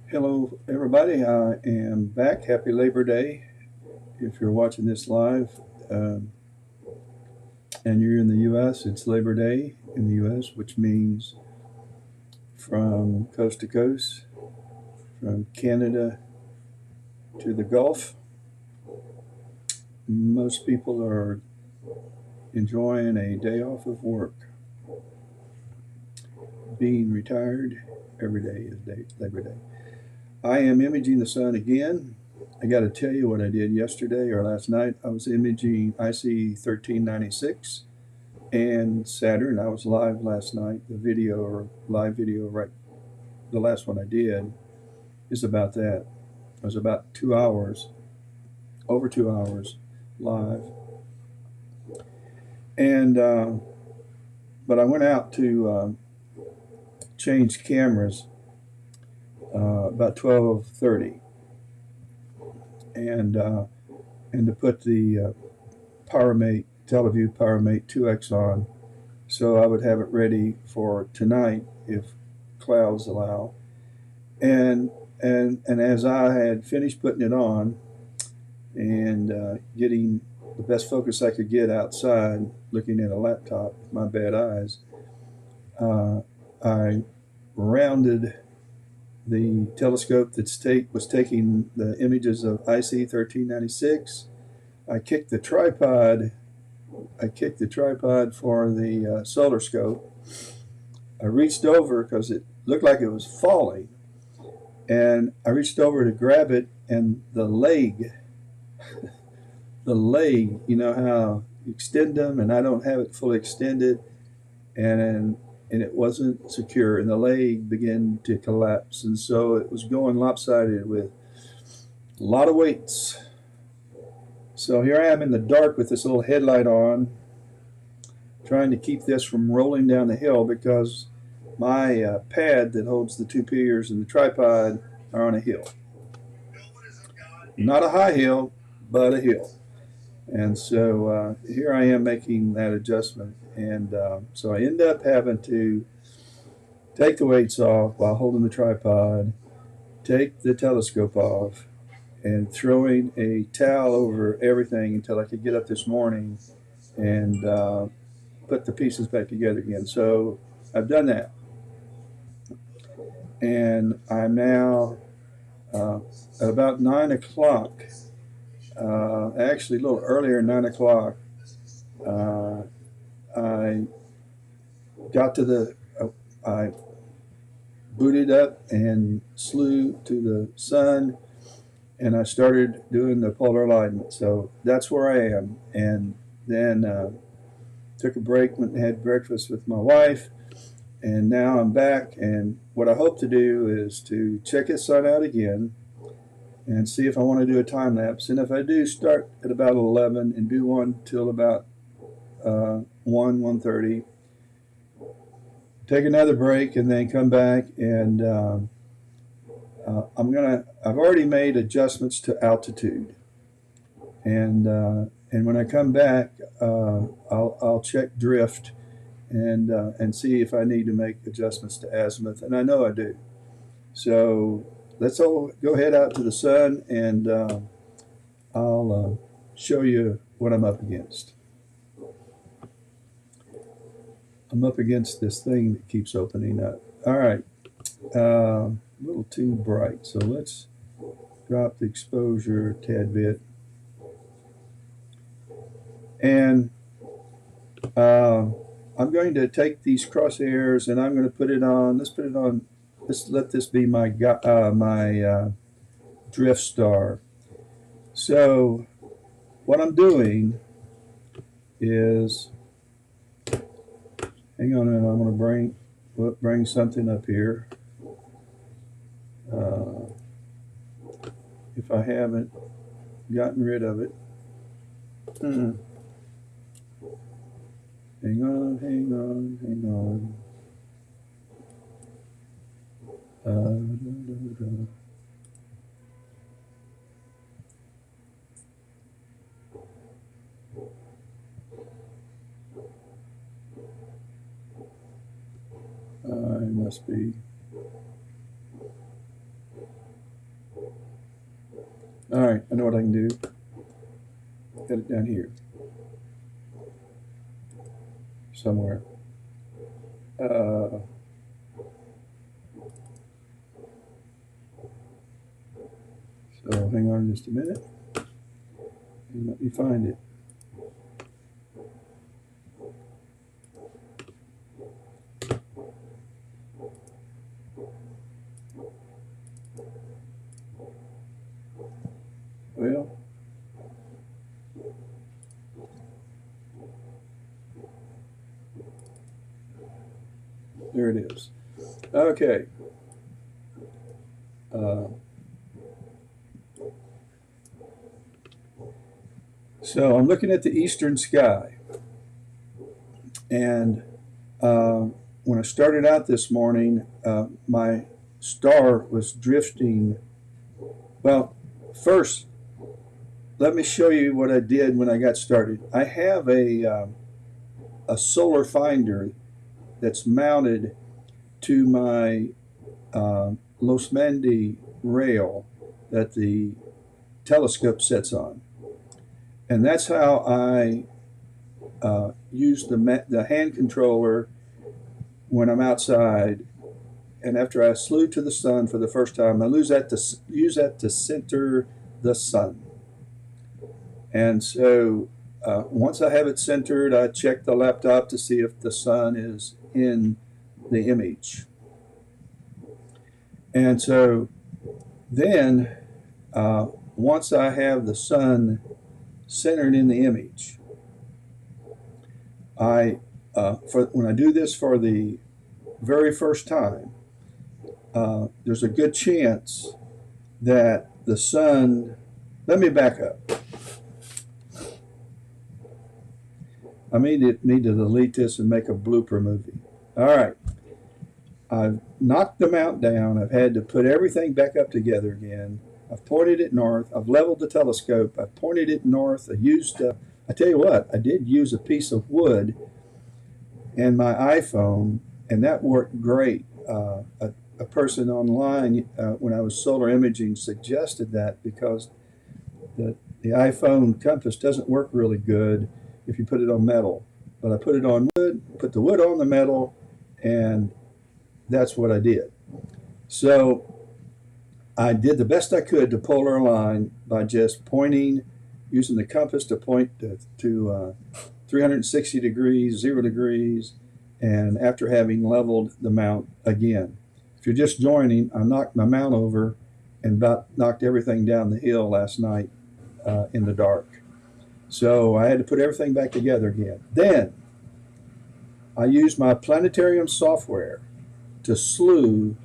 Hello, everybody. I am back. Happy Labor Day. If you're watching this live and you're in the U.S., it's Labor Day in the U.S., which means from coast to coast, from Canada to the Gulf, most people are enjoying a day off of work. Being retired, every day is Labor Day. I am imaging the sun again. I got to tell you what I did yesterday or last night. I was imaging IC 1396 and Saturn. I was live last night. The video or live video, right? The last one I did is about that. It was about 2 hours, over 2 hours live. And but I went out to change cameras about 12:30, and to put the PowerMate TeleView PowerMate 2X on, so I would have it ready for tonight if clouds allow. And as I had finished putting it on and getting the best focus I could get outside, looking at a laptop with my bad eyes, I rounded the telescope that was taking the images of IC 1396. I kicked the tripod. I kicked the tripod for the solar scope. I reached over because it looked like it was falling, and I reached over to grab it, and the leg, you know how you extend them, and I don't have it fully extended, and it wasn't secure, and the leg began to collapse, and so it was going lopsided with a lot of weights. So here I am in the dark with this little headlight on, trying to keep this from rolling down the hill because my pad that holds the two piers and the tripod are on a hill. Not a high hill, but a hill. And so here I am making that adjustment. And so I end up having to take the weights off while holding the tripod, take the telescope off, and throwing a towel over everything until I could get up this morning and put the pieces back together again. So I've done that. And I'm now at about 9 o'clock, actually a little earlier, 9 o'clock. Uh, I got to I booted up and slew to the sun, and I started doing the polar alignment. So that's where I am. And then took a break, went and had breakfast with my wife, and now I'm back. And what I hope to do is to check the sun out again and see if I want to do a time lapse. And if I do, start at about 11 and do one till about 1:30. Take another break and then come back, and I've already made adjustments to altitude, and when I come back, I'll check drift and see if I need to make adjustments to azimuth, and I know I do. So let's all go head out to the sun, and I'll show you what I'm up against. I'm up against this thing that keeps opening up. All right, a little too bright, so let's drop the exposure a tad bit. And I'm going to take these crosshairs and I'm going to put it on. Let's put it on. Let's let this be my drift star. So what I'm doing is, hang on a minute. I'm going to bring something up here. If I haven't gotten rid of it. Hmm. Hang on, hang on, hang on. Da, da, da. I must be. All right, I know what I can do. Get it down here somewhere. So hang on just a minute and let me find it. Well, there it is. Okay. So I'm looking at the eastern sky, and when I started out this morning, my star was drifting. Well, first, let me show you what I did when I got started. I have a solar finder that's mounted to my Losmandy rail that the telescope sits on. And that's how I use the hand controller when I'm outside. And after I slew to the sun for the first time, I use that to center the sun. And so once I have it centered, I check the laptop to see if the sun is in the image. And so then once I have the sun centered in the image, when I do this for the very first time, there's a good chance that the sun, let me back up. I need to delete this and make a blooper movie. All right. I've knocked the mount down. I've had to put everything back up together again. I've pointed it north. I've leveled the telescope. I've pointed it north. I tell you what, I did use a piece of wood and my iPhone, and that worked great. A person online, when I was solar imaging, suggested that because the iPhone compass doesn't work really good if you put it on metal. But I put it on wood, put the wood on the metal, and that's what I did. So I did the best I could to polar align by just pointing, using the compass to point to 360 degrees, 0 degrees, and after having leveled the mount again. If you're just joining, I knocked my mount over and about knocked everything down the hill last night in the dark. So I had to put everything back together again. Then I used my planetarium software to slew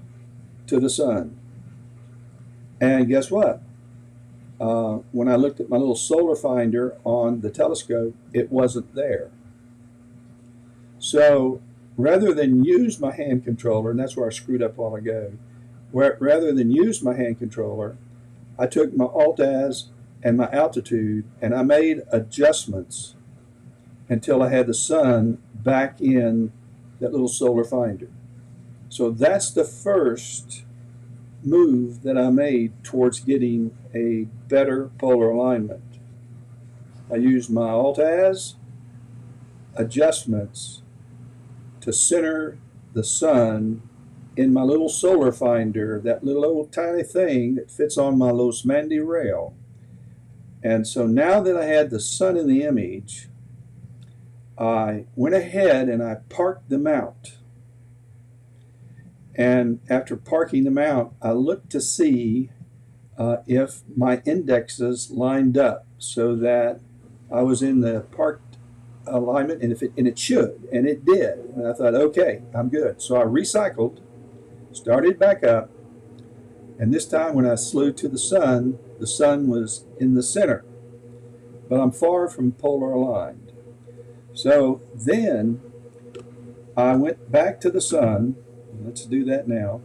to the sun. And guess what? When I looked at my little solar finder on the telescope, it wasn't there. So rather than use my hand controller, and that's where I screwed up a while ago, rather than use my hand controller, I took my Alt-Az and my altitude, and I made adjustments until I had the sun back in that little solar finder. So that's the first move that I made towards getting a better polar alignment. I used my Alt-Az adjustments to center the sun in my little solar finder, that little old tiny thing that fits on my Losmandy rail. And so now that I had the sun in the image, I went ahead and I parked the mount. And after parking the mount, I looked to see if my indexes lined up so that I was in the parked alignment, and it should, and it did. And I thought, okay, I'm good. So I recycled, started back up, and this time when I slew to the sun was in the center. But I'm far from polar aligned. So then I went back to the sun. Let's do that now.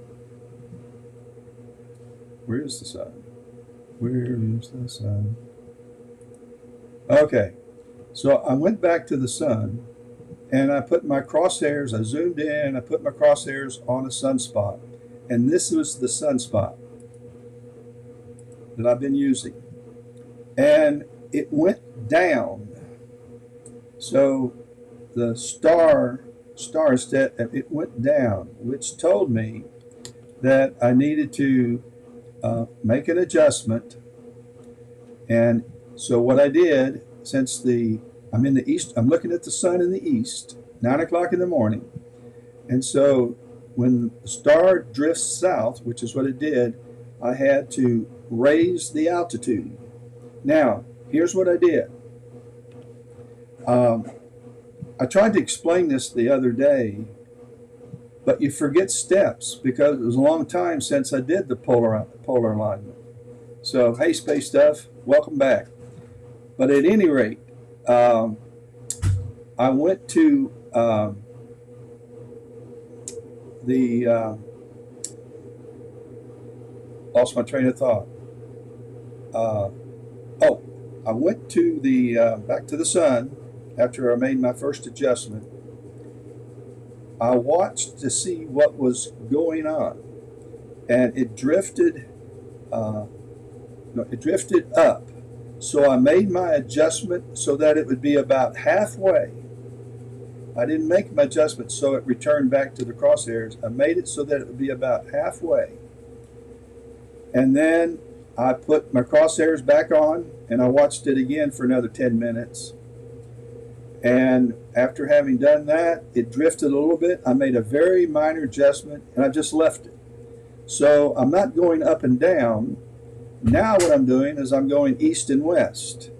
Where is the sun? Where is the sun? Okay. So I went back to the sun, and I put my crosshairs, I zoomed in, I put my crosshairs on a sunspot. And this was the sunspot that I've been using. and it went down. So the star set, it went down, which told me that I needed to make an adjustment. And so what I did, since I'm in the east, I'm looking at the sun in the east, 9 o'clock in the morning, and so when the star drifts south, which is what it did, I had to raise the altitude. Now, here's what I did. Um, I tried to explain this the other day, but you forget steps because it was a long time since I did the polar alignment. So, hey, space stuff, welcome back. But at any rate, um, I went to the lost my train of thought. Uh, oh, I went to the back to the sun after I made my first adjustment. I watched to see what was going on, and it drifted. No, it drifted up. So I made my adjustment so that it would be about halfway. I didn't make my adjustment so it returned back to the crosshairs. I made it so that it would be about halfway. And then I put my crosshairs back on and I watched it again for another 10 minutes. And after having done that, it drifted a little bit. I made a very minor adjustment and I just left it. So I'm not going up and down. Now what I'm doing is I'm going east and west.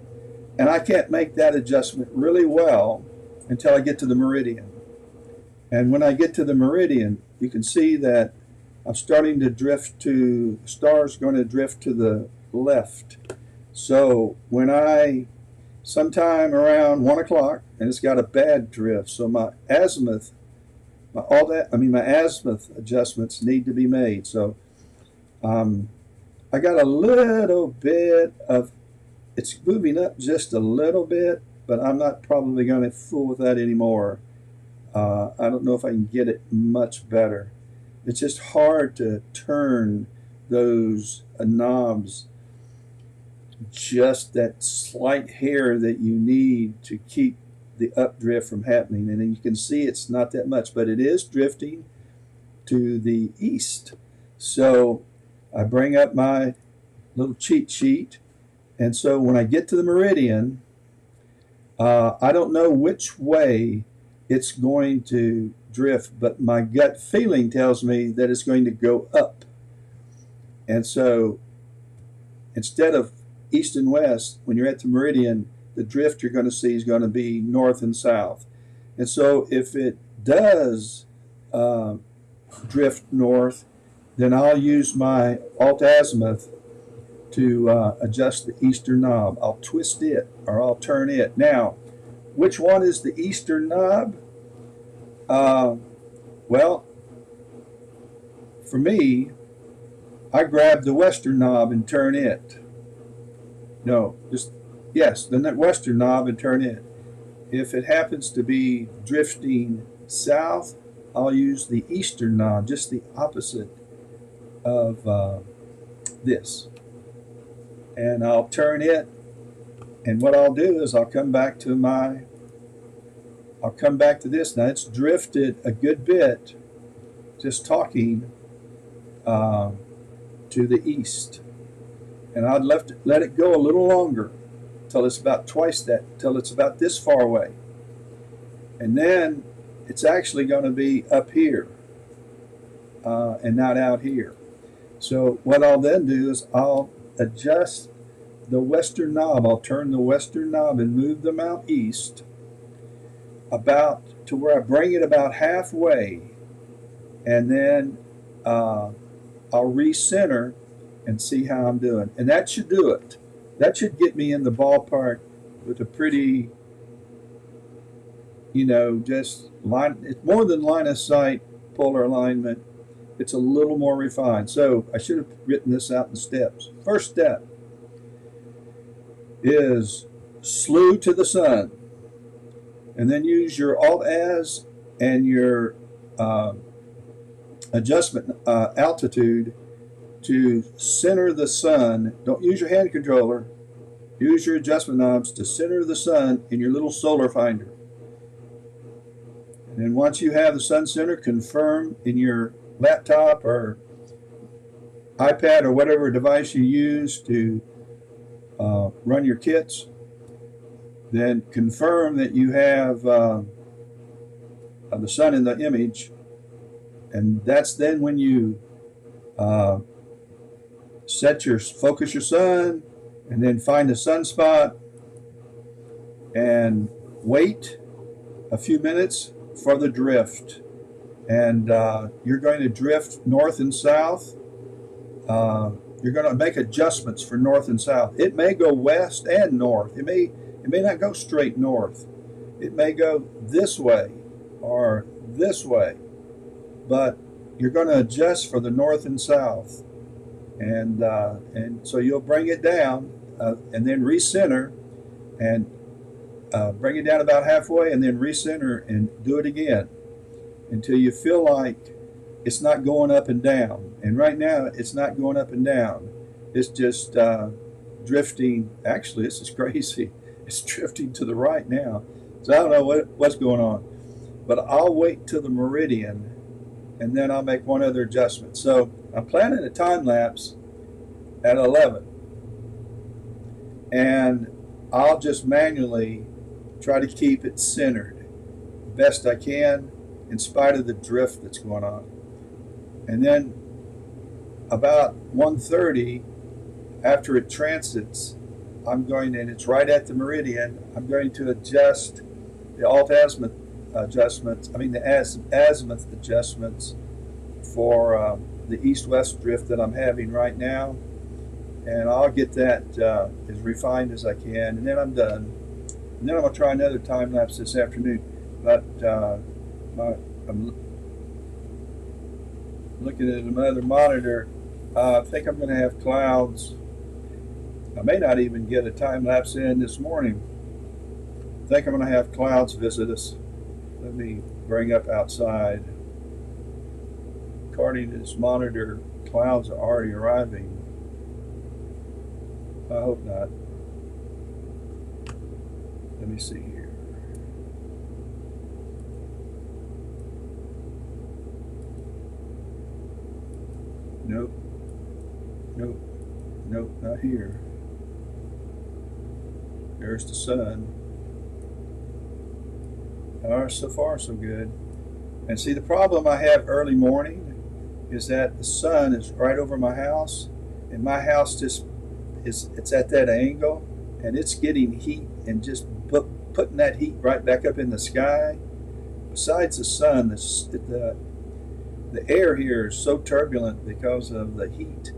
And I can't make that adjustment really well until I get to the meridian. And when I get to the meridian, you can see that I'm starting to drift to, the star's going to drift to the left. So when sometime around 1 o'clock, and it's got a bad drift, so my azimuth, my azimuth adjustments need to be made. So I got a little bit of, it's moving up just a little bit, but I'm not probably going to fool with that anymore. I don't know if I can get it much better. It's just hard to turn those knobs, just that slight hair that you need to keep the updrift from happening. And then you can see it's not that much, but it is drifting to the east. So I bring up my little cheat sheet. And so when I get to the meridian, I don't know which way it's going to drift, but my gut feeling tells me that it's going to go up. And so instead of east and west, when you're at the meridian, the drift you're going to see is going to be north and south. And so if it does drift north, then I'll use my alt azimuth to adjust the eastern knob. I'll twist it or I'll turn it. Now, which one is the eastern knob? Well, for me, I grab the western knob and turn it. No, yes, the western knob and turn it. If it happens to be drifting south, I'll use the eastern knob, just the opposite of this. And I'll turn it, and what I'll do is I'll come back to this. Now it's drifted a good bit, just talking to the east. And I'd let it go a little longer till it's about twice that, till it's about this far away. And then it's actually going to be up here and not out here. So what I'll then do is I'll adjust the western knob. I'll turn the western knob and move them out east about to where I bring it about halfway, and then I'll recenter and see how I'm doing. And that should do it. That should get me in the ballpark with a pretty, just line. It's more than line of sight polar alignment. It's a little more refined. So I should have written this out in steps. First step is slew to the sun, and then use your alt-az and your adjustment altitude to center the sun. Don't use your hand controller. use your adjustment knobs to center the sun in your little solar finder. And then once you have the sun center, confirm in your laptop or iPad or whatever device you use to run your kits. Then confirm that you have the sun in the image, and that's then when you focus your sun, and then find the sunspot and wait a few minutes for the drift. And you're going to drift north and south. You're going to make adjustments for north and south. It may go west and north. It may not go straight north. It may go this way or this way. But you're going to adjust for the north and south. And so you'll bring it down and then recenter, and bring it down about halfway and then recenter and do it again until you feel like it's not going up and down. And right now it's not going up and down. It's just drifting. Actually, this is crazy. It's drifting to the right now. So I don't know what's going on. But I'll wait till the meridian, and then I'll make one other adjustment. So I'm planning a time lapse at 11. And I'll just manually try to keep it centered best I can in spite of the drift that's going on. And then about 1:30, after it transits, and it's right at the meridian, I'm going to adjust the alt-azimuth adjustments, the azimuth adjustments for the east-west drift that I'm having right now. And I'll get that as refined as I can, and then I'm done. And then I'm going to try another time lapse this afternoon. But I'm looking at another monitor. I think I'm going to have clouds. I may not even get a time lapse in this morning. I think I'm going to have clouds visit us. Let me bring up outside. According to this monitor, clouds are already arriving. I hope not. Let me see here. Nope. Nope. Nope, not here. There's the sun. All right, so far so good. And see, the problem I have early morning is that the sun is right over my house, and my house just it's at that angle, and it's getting heat and just putting that heat right back up in the sky. Besides the sun, the air here is so turbulent because of the heat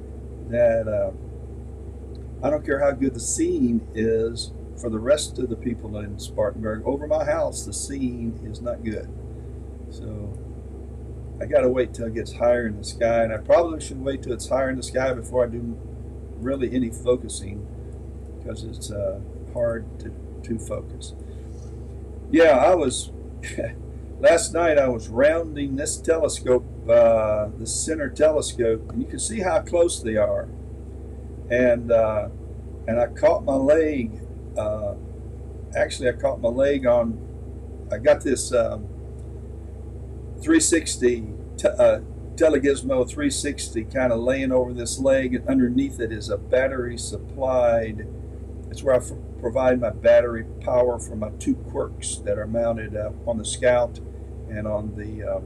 that I don't care how good the scene is for the rest of the people in Spartanburg. Over my house, the scene is not good. So I got to wait till it gets higher in the sky, and I probably should wait till it's higher in the sky before I do really any focusing, because it's hard to focus. Yeah, I was last night I was rounding this telescope, the center telescope, and you can see how close they are. And I caught my leg. Actually, I caught my leg on. I got this 360 Telegizmo 360 kind of laying over this leg, and underneath it is a battery supplied. It's where I provide my battery power for my two quirks that are mounted on the Scout and on the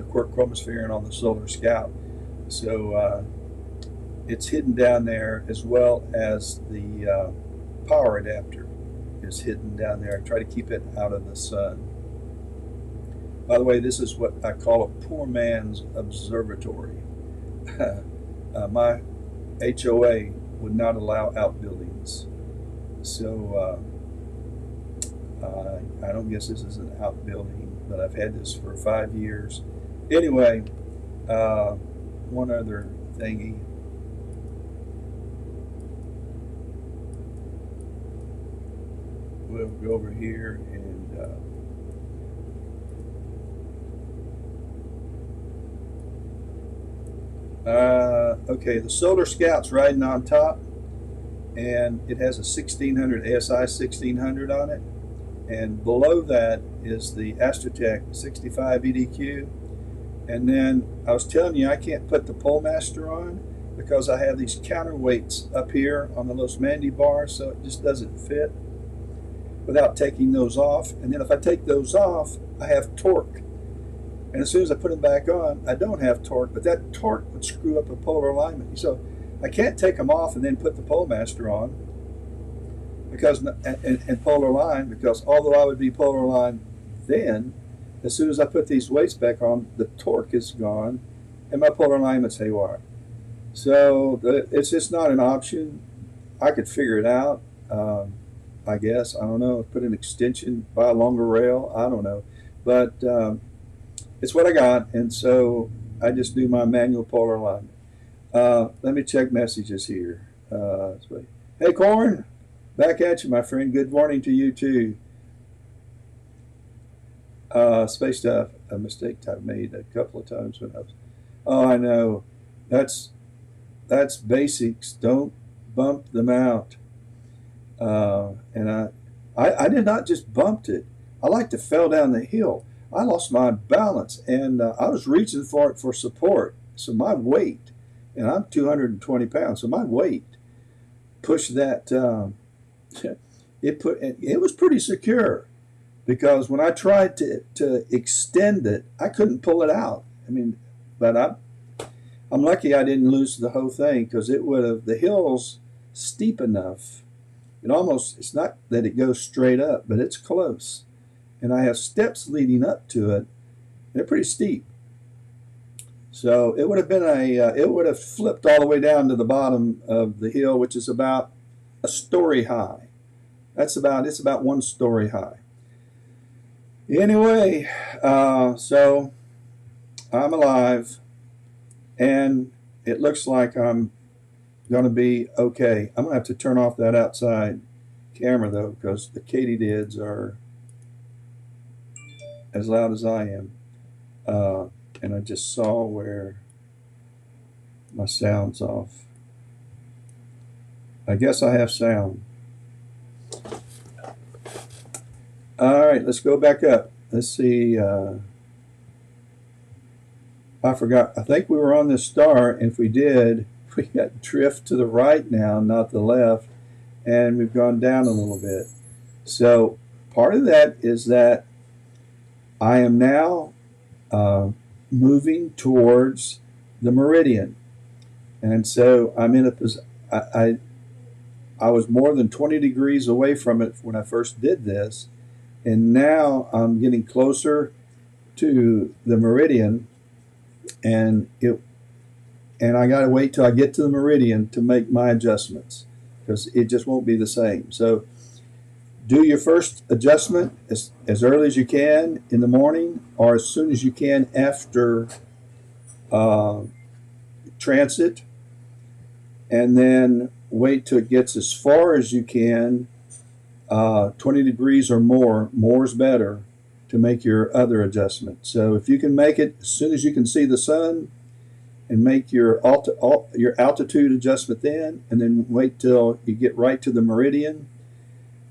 Quirk chromosphere and on the Solar Scout. So it's hidden down there, as well as the power adapter is hidden down there. I try to keep it out of the sun. By the way, this is what I call a poor man's observatory. My HOA would not allow outbuildings. So I don't guess this is an outbuilding, but I've had this for 5 years. Anyway, one other thingy. We'll go over here and okay, the Solar Scout's riding on top. and it has a 1600 ASI 1600 on it, and below that is the Astrotech 65 EDQ. And then I was telling you I can't put the Polemaster on because I have these counterweights up here on the Los Mandy bar, so it just doesn't fit without taking those off. And then if I take those off, I have torque. And as soon as I put them back on, I don't have torque, but that torque would screw up a polar alignment. So I can't take them off and then put the Polemaster on because and polar align, because although I would be polar aligned then, as soon as I put these weights back on, the torque is gone and my polar alignment's haywire. So it's just not an option. I could figure it out, I guess. I don't know. Put an extension, buy a longer rail. I don't know. But it's what I got, and so I just do my manual polar alignment. Let me check messages here. Hey, Corn, back at you, my friend. Good morning to you, too. Space stuff, a mistake I've made a couple of times when I was. Oh, I know. That's basics. Don't bump them out. And I did not just bumped it. I like to fell down the hill. I lost my balance, and I was reaching for it for support. So my weight, and I'm 220 pounds, so my weight pushed that. It was pretty secure, because when I tried to extend it, I couldn't pull it out. I mean, but I'm lucky I didn't lose the whole thing, because it would have, the hill's steep enough. It's not that it goes straight up, but it's close. And I have steps leading up to it. They're pretty steep. So it would have been it would have flipped all the way down to the bottom of the hill, which is about a story high. It's about 1 story high. Anyway, so I'm alive, and it looks like I'm going to be okay. I'm going to have to turn off that outside camera, though, because the katydids are as loud as I am. And I just saw where my sound's off. I guess I have sound. All right, let's go back up. Let's see. I forgot. I think we were on this star, and if we did, we got drift to the right now, not the left, and we've gone down a little bit. So part of that is that I am now moving towards the meridian, and so I'm in a position. I was more than 20 degrees away from it when I first did this, and now I'm getting closer to the meridian, and I got to wait till I get to the meridian to make my adjustments, because it just won't be the same. So do your first adjustment as early as you can in the morning, or as soon as you can after transit, and then wait till it gets as far as you can, 20 degrees or more. More is better, to make your other adjustment. So if you can make it as soon as you can see the sun, and make your altitude adjustment then, and then wait till you get right to the meridian,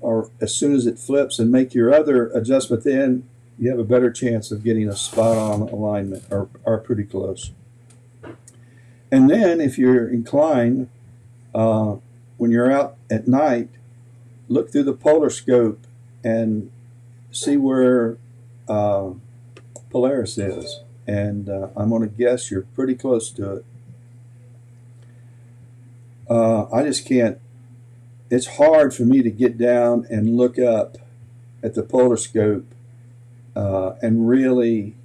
or as soon as it flips, and make your other adjustment then, you have a better chance of getting a spot-on alignment, or pretty close. And then if you're inclined, when you're out at night, look through the polar scope and see where Polaris is. And I'm going to guess you're pretty close to it. I just can't. It's hard for me to get down and look up at the polar scope and really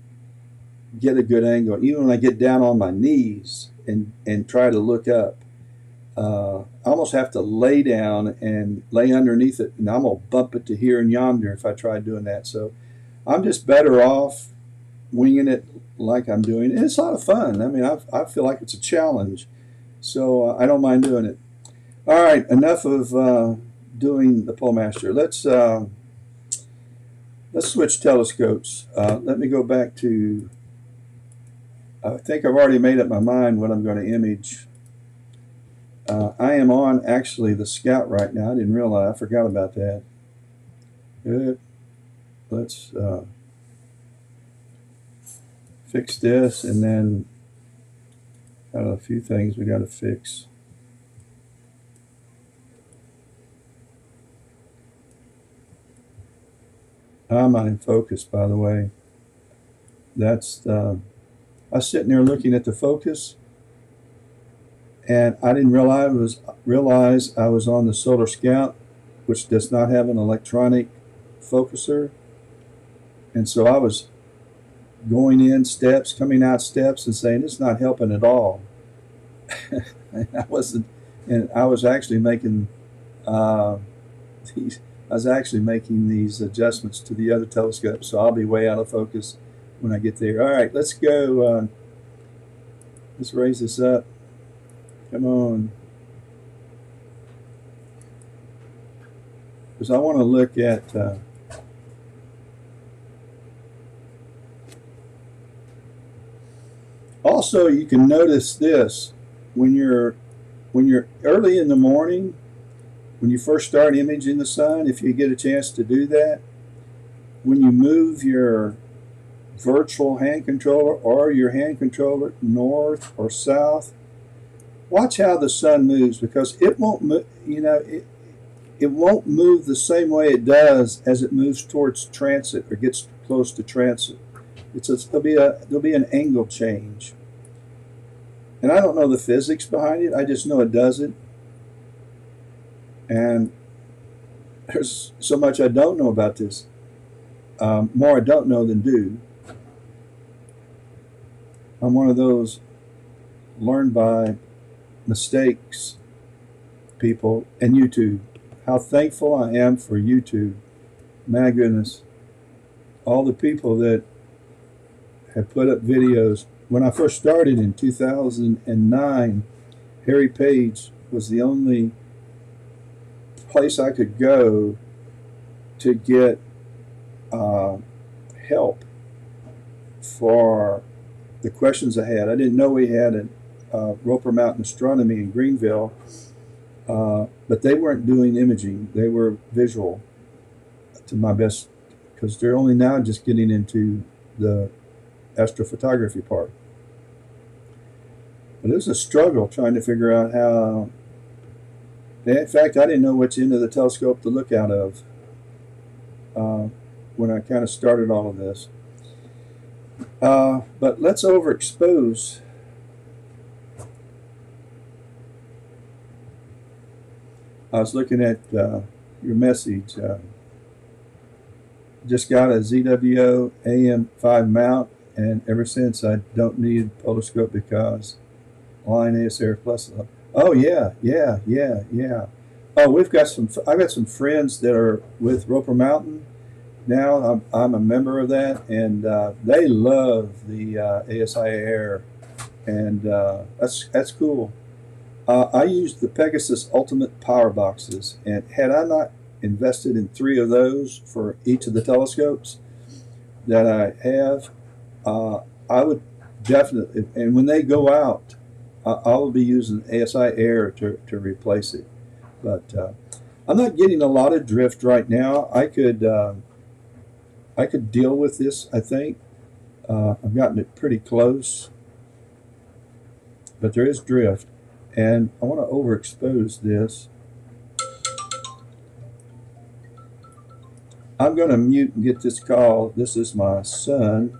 get a good angle. Even when I get down on my knees and try to look up, I almost have to lay down and lay underneath it, and I'm going to bump it to here and yonder if I try doing that. So I'm just better off winging it like I'm doing. And it's a lot of fun. I mean, I feel like it's a challenge, so I don't mind doing it. All right, enough of doing the Polemaster. Let's switch telescopes. Let me go back to. I think I've already made up my mind what I'm going to image. I am on actually the Scout right now. I didn't realize. I forgot about that. Good. Let's fix this, and then a few things we got to fix. I'm not in focus, by the way. That's I was sitting there looking at the focus, and I didn't realize I was on the Solar Scout, which does not have an electronic focuser, and so I was going in steps, coming out steps, and saying it's not helping at all. I wasn't, and I was actually making uh, these. I was actually making these adjustments to the other telescope, so I'll be way out of focus when I get there. All right, let's go. Let's raise this up. Come on, because I want to look at. Also, you can notice this when you're early in the morning, when you first start imaging the sun. If you get a chance to do that, when you move your virtual hand controller or your hand controller north or south, watch how the sun moves, because it won't move. It won't move the same way it does as it moves towards transit or gets close to transit. There'll be an angle change. And I don't know the physics behind it. I just know it does it. And there's so much I don't know about this. More I don't know than do. I'm one of those learn by mistakes people and YouTube. How thankful I am for YouTube. My goodness. All the people that have put up videos. When I first started in 2009, Harry Page was the only place I could go to get help for the questions I had. I didn't know we had a Roper Mountain Astronomy in Greenville, but they weren't doing imaging. They were visual, to my best, because they're only now just getting into the astrophotography part. But it was a struggle trying to figure out how. In fact, I didn't know which end of the telescope to look out of when I kind of started all of this. But let's overexpose. I was looking at your message. Just got a ZWO AM5 mount, and ever since I don't need a poloscope because line ASR plus. Oh yeah, yeah, yeah, yeah. Oh, we've got some. I've got some friends that are with Roper Mountain now. I'm a member of that, and they love the ASI Air, and that's cool. I used the Pegasus Ultimate Power Boxes, and had I not invested in 3 of those for each of the telescopes that I have, I would definitely. And when they go out, I will be using ASI Air to replace it. But I'm not getting a lot of drift right now. I could deal with this. I think I've gotten it pretty close, but there is drift, and I want to overexpose this. I'm going to mute and get this call. This is my son.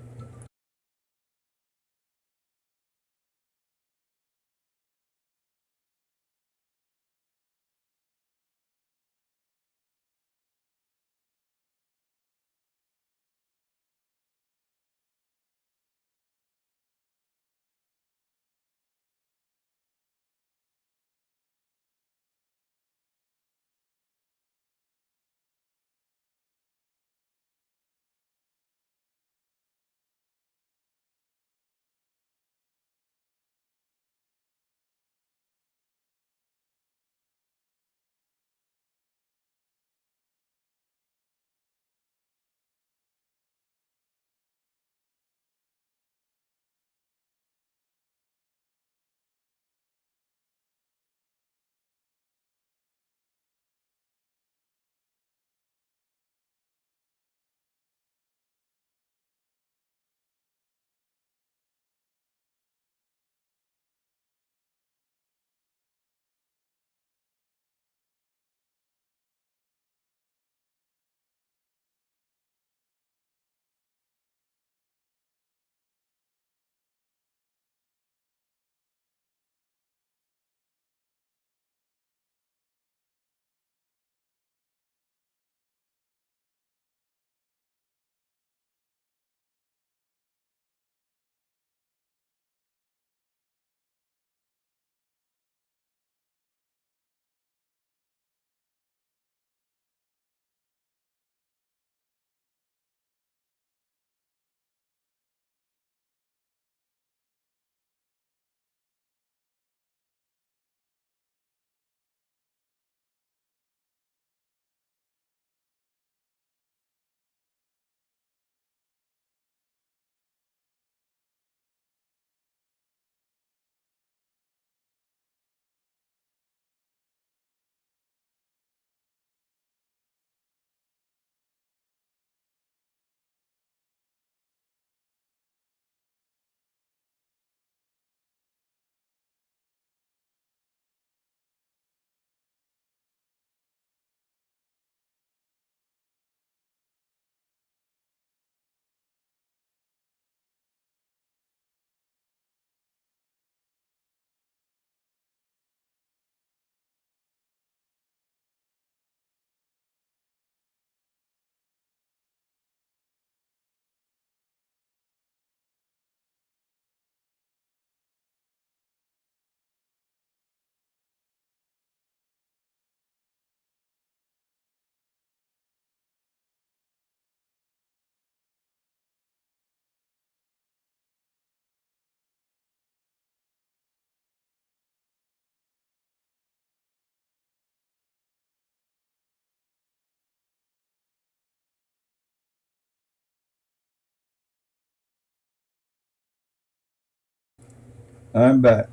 I'm back.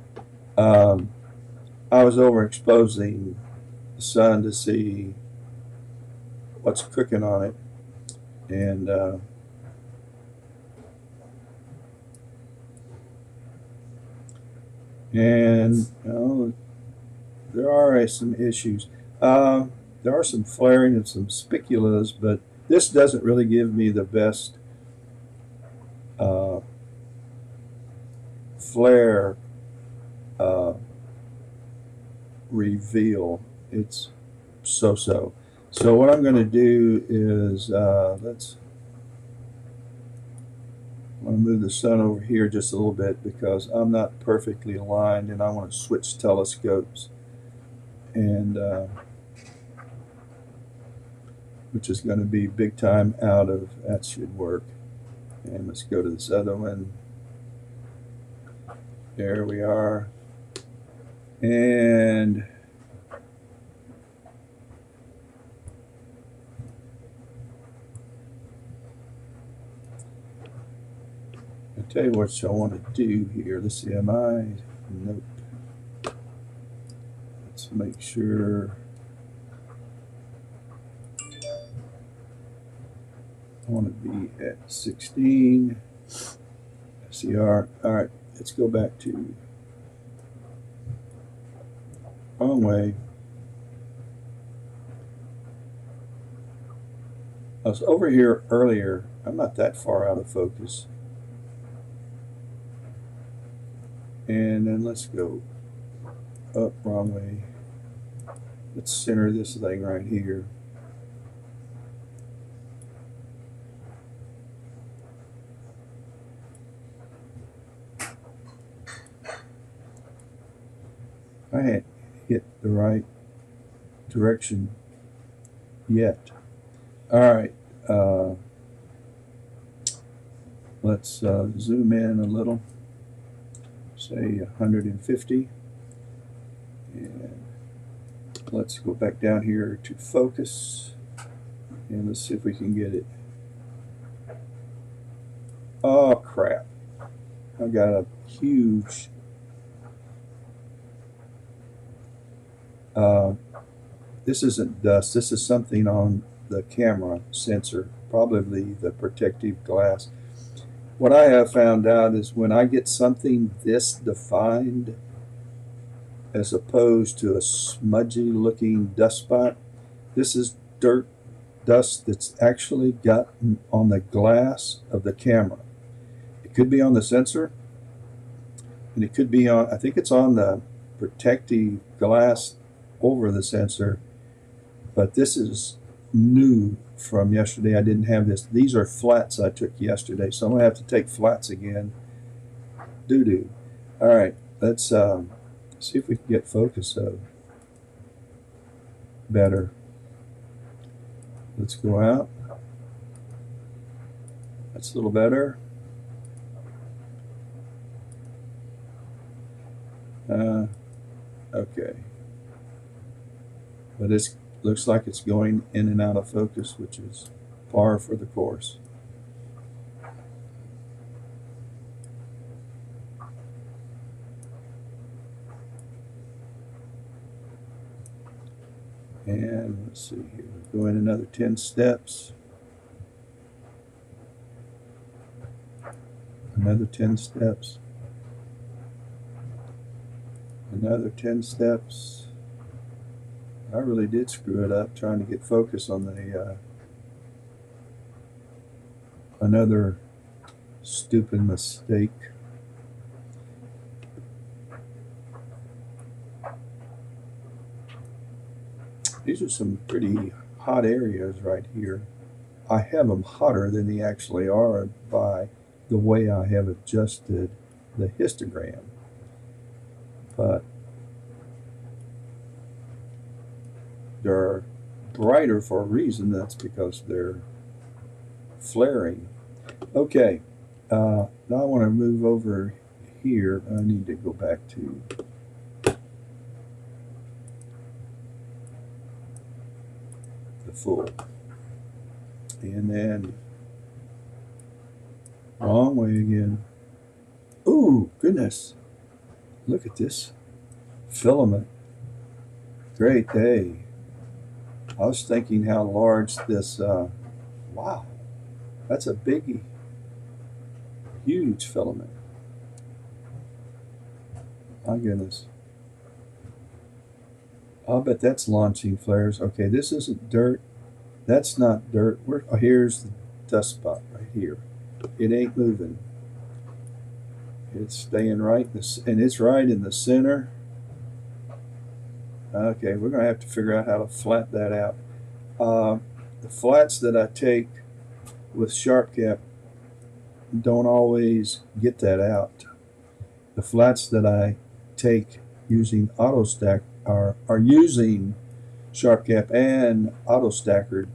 Um, I was overexposing the sun to see what's cooking on it, and there are some issues. There are some flaring and some spiculas, but this doesn't really give me the best uh, flare uh, reveal. It's so-so. So what I'm going to do is I'm going to move the sun over here just a little bit because I'm not perfectly aligned, and I want to switch telescopes, and which is going to be big time out of that should work. And let's go to this other one. There we are. And I'll tell you what I want to do here. Let's see, am I? Nope. Let's make sure. I want to be at 16. SCR. All right, let's go back to wrong way. I was over here earlier. I'm not that far out of focus. And then let's go up, wrong way. Let's center this thing right here. I hadn't hit the right direction yet. All right. Let's zoom in a little, say 150. And let's go back down here to focus. And let's see if we can get it. Oh, crap. I got a huge this isn't dust. This is something on the camera sensor, probably the protective glass. What I have found out is when I get something this defined, as opposed to a smudgy looking dust spot, this is dirt dust that's actually gotten on the glass of the camera. It could be on the sensor, and it could be on, I think it's on the protective glass over the sensor, but this is new from yesterday. I didn't have this. These are flats I took yesterday, so I'm going to have to take flats again. Doo-doo. All right, let's see if we can get focus better. Let's go out. That's a little better. Okay. But it looks like it's going in and out of focus, which is par for the course. And let's see here, go in another 10 steps. Another 10 steps. Another 10 steps. I really did screw it up trying to get focus on the another stupid mistake. These are some pretty hot areas right here. I have them hotter than they actually are by the way I have adjusted the histogram. But they're brighter for a reason. That's because they're flaring. Okay, now I want to move over here. I need to go back to the full. And then wrong way again. Ooh, goodness. Look at this filament. Great day. I was thinking how large this, wow, that's a biggie, huge filament. My goodness. I'll bet that's launching flares. Okay, this isn't dirt. That's not dirt. Oh, here's the dust spot right here. It ain't moving. It's staying right, and it's right in the center. Okay, we're going to have to figure out how to flat that out. The flats that I take with sharp cap don't always get that out. The flats that I take using auto stack are using sharp cap and auto stacker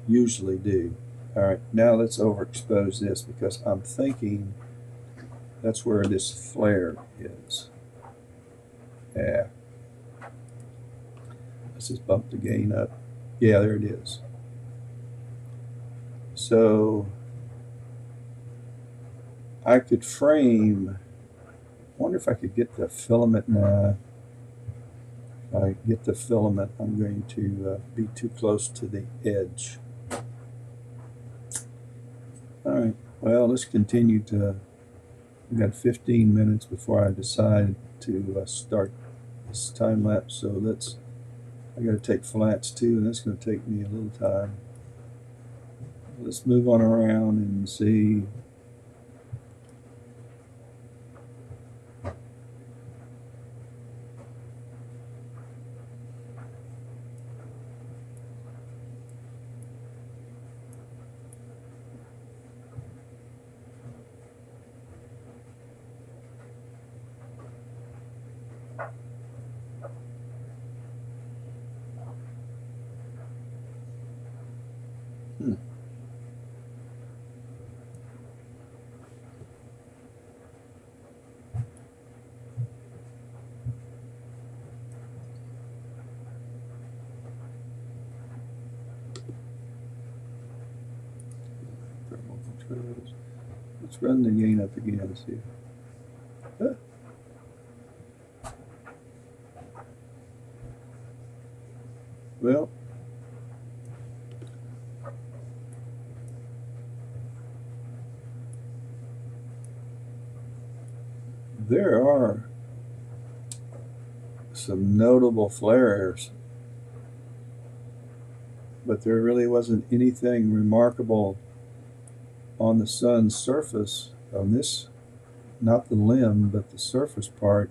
usually do. All right, now let's overexpose this because I'm thinking that's where this flare is. Yeah. Let's just bump the gain up. Yeah, there it is. So I could frame, I wonder if I could get the filament now. If I get the filament, I'm going to be too close to the edge. All right, well, let's continue to, we've got 15 minutes before I decide to start this time lapse. So I got to take flats too, and that's going to take me a little time. Let's move on around and see. Let's run the gain up again and see. Well, there are some notable flares, but there really wasn't anything remarkable on the sun's surface on this, not the limb, but the surface part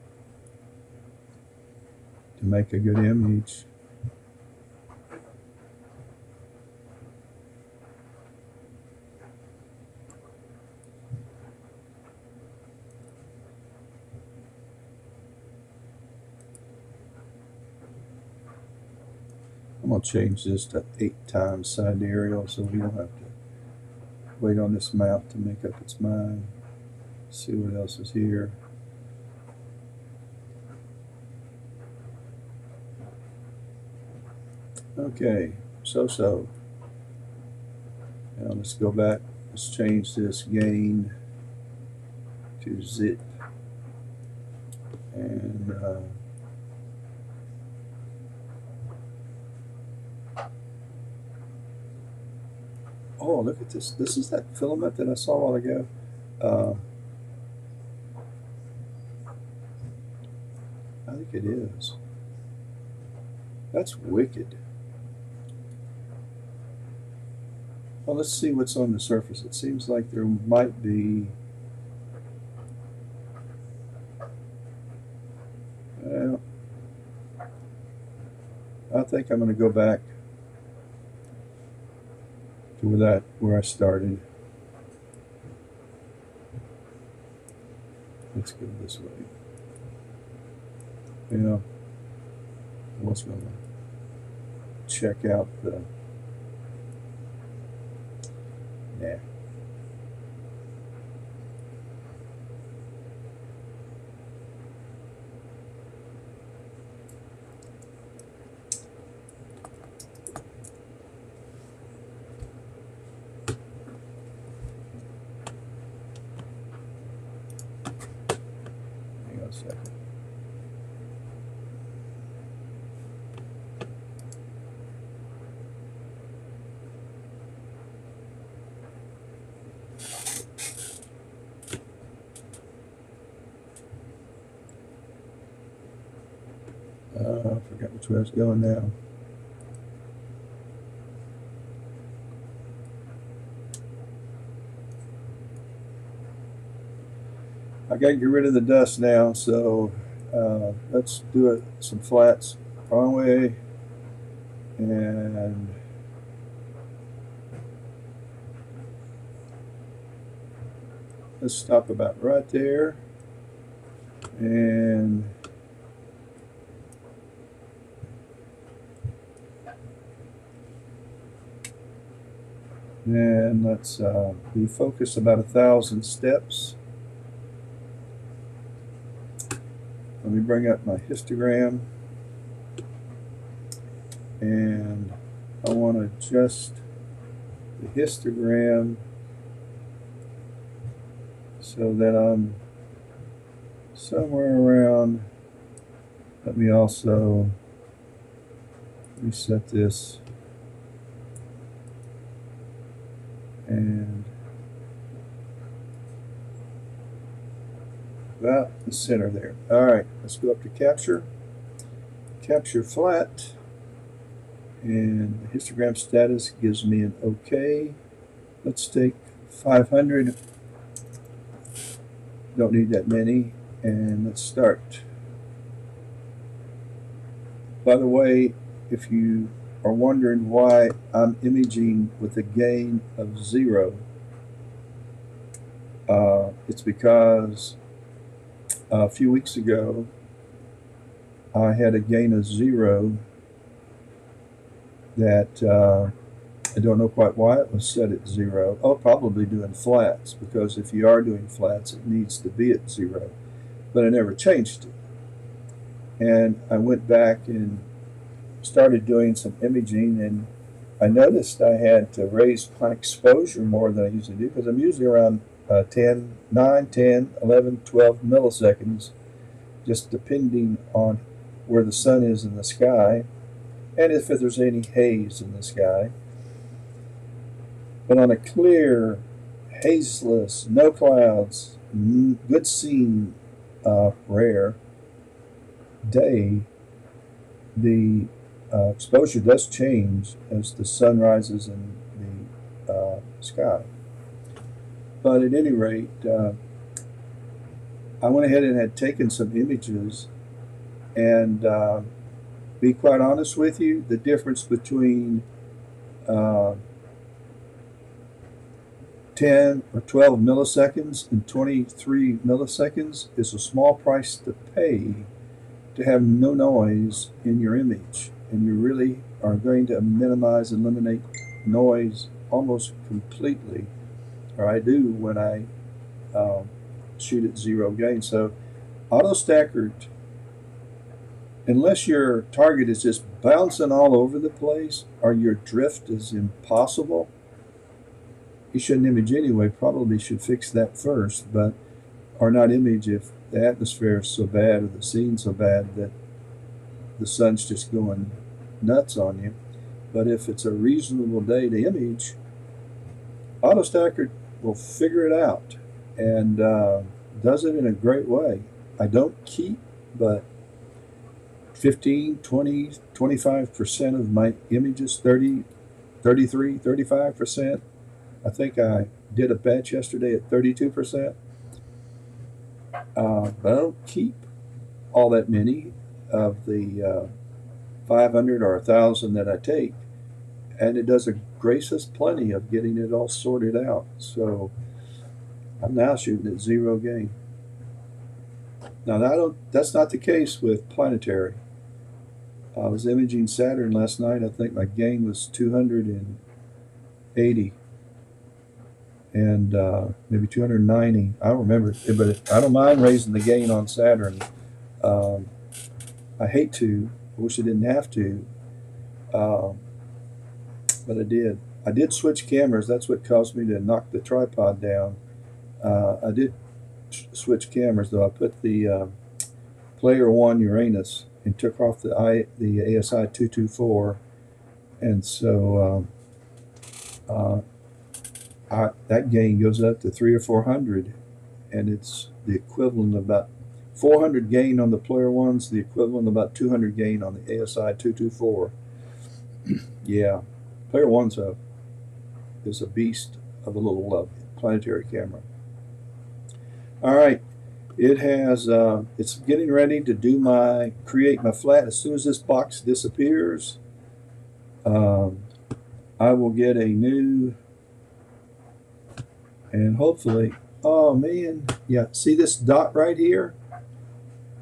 to make a good image. I'm going to change this to 8 times sidereal so we don't have to wait on this mount to make up its mind. See what else is here. Okay, so. Now let's go back. Let's change this gain to zip. And oh, look at this. This is that filament that I saw a while ago. I think it is. That's wicked. Well, let's see what's on the surface. It seems like there might be. Well, I think I'm going to go back to where I started. Let's go this way. Yeah. What's going to check out the. Yeah. Hang on a second. I forgot which way I was going now. I got to get rid of the dust now, so let's do it some flats. Wrong way. And let's stop about right there. And then let's be focused about 1,000 steps. Let me bring up my histogram, and I want to adjust the histogram so that I'm somewhere around. Let me also reset this and about the center there. All right, let's go up to capture flat, and the histogram status gives me an OK. Let's take 500. Don't need that many, and let's start. By the way, if you are wondering why I'm imaging with a gain of 0, it's because a few weeks ago I had a gain of 0 that I don't know quite why it was set at 0. Oh, probably doing flats, because if you are doing flats it needs to be at 0, but I never changed it. And I went back and started doing some imaging, and I noticed I had to raise my exposure more than I usually do, because I'm usually around 9, 10, 11, 12 milliseconds, just depending on where the sun is in the sky and if there's any haze in the sky. But on a clear, hazeless, no clouds, good scene, rare day, the exposure does change as the sun rises in the sky. But at any rate, I went ahead and had taken some images, and be quite honest with you, the difference between 10 or 12 milliseconds and 23 milliseconds is a small price to pay to have no noise in your image. And you really are going to minimize, eliminate noise almost completely, or I do when I shoot at 0 gain. So auto staggered, unless your target is just bouncing all over the place or your drift is impossible, you shouldn't image anyway. Probably should fix that first, but or not image if the atmosphere is so bad or the scene's so bad that the sun's just going nuts on you. But if it's a reasonable day to image, auto staggered will figure it out and does it in a great way. I don't keep, but 15, 20, 25% of my images, 30, 33, 35%. I think I did a batch yesterday at 32%. But I don't keep all that many of the 500 or 1,000 that I take. And it does a gracious plenty of getting it all sorted out. So I'm now shooting at 0 gain. Now that's not the case with planetary. I was imaging Saturn last night. I think my gain was 280 and maybe 290. I don't remember, but I don't mind raising the gain on Saturn. I hate to. I wish I didn't have to, but I did. I did switch cameras. That's what caused me to knock the tripod down. I did switch cameras, though. I put the Player 1 Uranus and took off the ASI 224, and so that gain goes up to 300 or 400, and it's the equivalent of about 400 gain on the player ones, the equivalent of about 200 gain on the ASI 224. Yeah, player one's is a beast of a little planetary camera. All right, it has. It's getting ready to do create my flat. As soon as this box disappears, I will get a new, and hopefully, oh man, yeah. See this dot right here?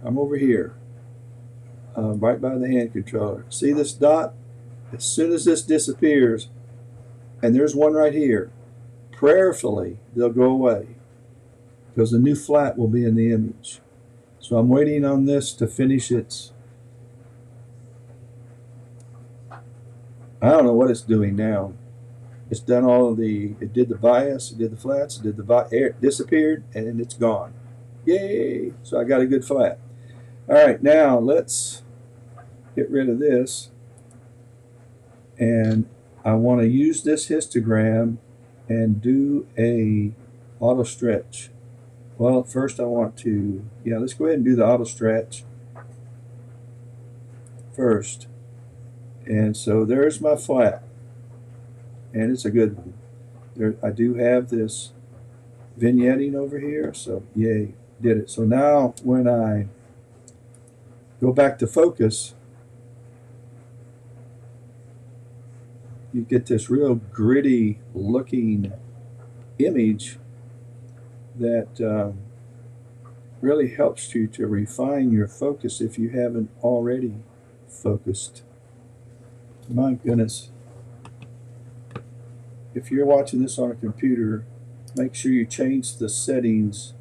I'm over here, right by the hand controller. See this dot? As soon as this disappears, and there's one right here, prayerfully they'll go away because the new flat will be in the image. So I'm waiting on this to finish its. I don't know what it's doing now. It's done all of the. It did the bias. It did the flats. It did the air. Disappeared and it's gone. Yay! So I got a good flat. All right, now let's get rid of this. And I want to use this histogram and do a auto stretch. Well, first I want to, let's go ahead and do the auto stretch first. And so there's my flat. And it's a good one. There, I do have this vignetting over here, so yay, did it. So now when I go back to focus, you get this real gritty looking image that really helps you to refine your focus if you haven't already focused. My goodness. If you're watching this on a computer, make sure you change the settings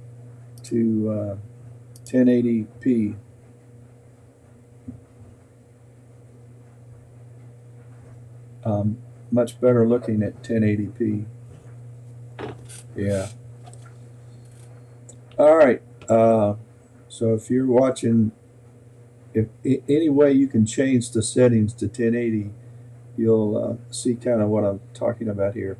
to 1080p. Much better looking at 1080p. Yeah. All right. So if you're watching, if any way you can change the settings to 1080, you'll see kind of what I'm talking about here.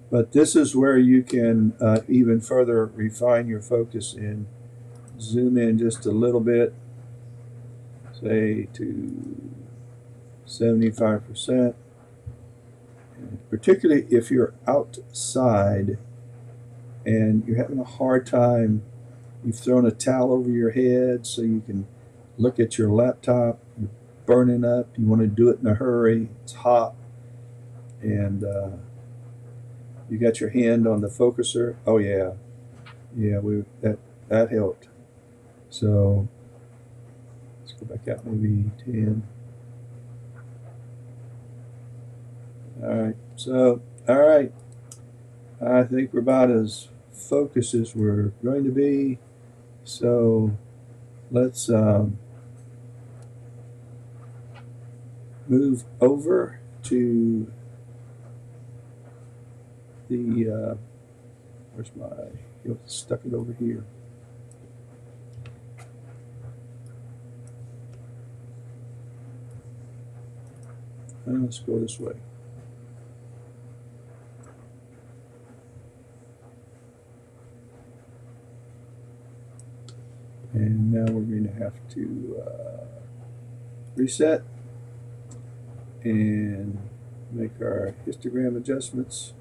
But this is where you can even further refine your focus and zoom in just a little bit, say to 75%. Particularly if you're outside and you're having a hard time, you've thrown a towel over your head so you can look at your laptop, you're burning up, you want to do it in a hurry, it's hot, and you got your hand on the focuser. Oh yeah, that helped. So let's go back out maybe 10. All right. I think we're about as focused as we're going to be. So let's move over to the, where's my, stuck it over here. And let's go this way. And now we're going to have to reset and make our histogram adjustments.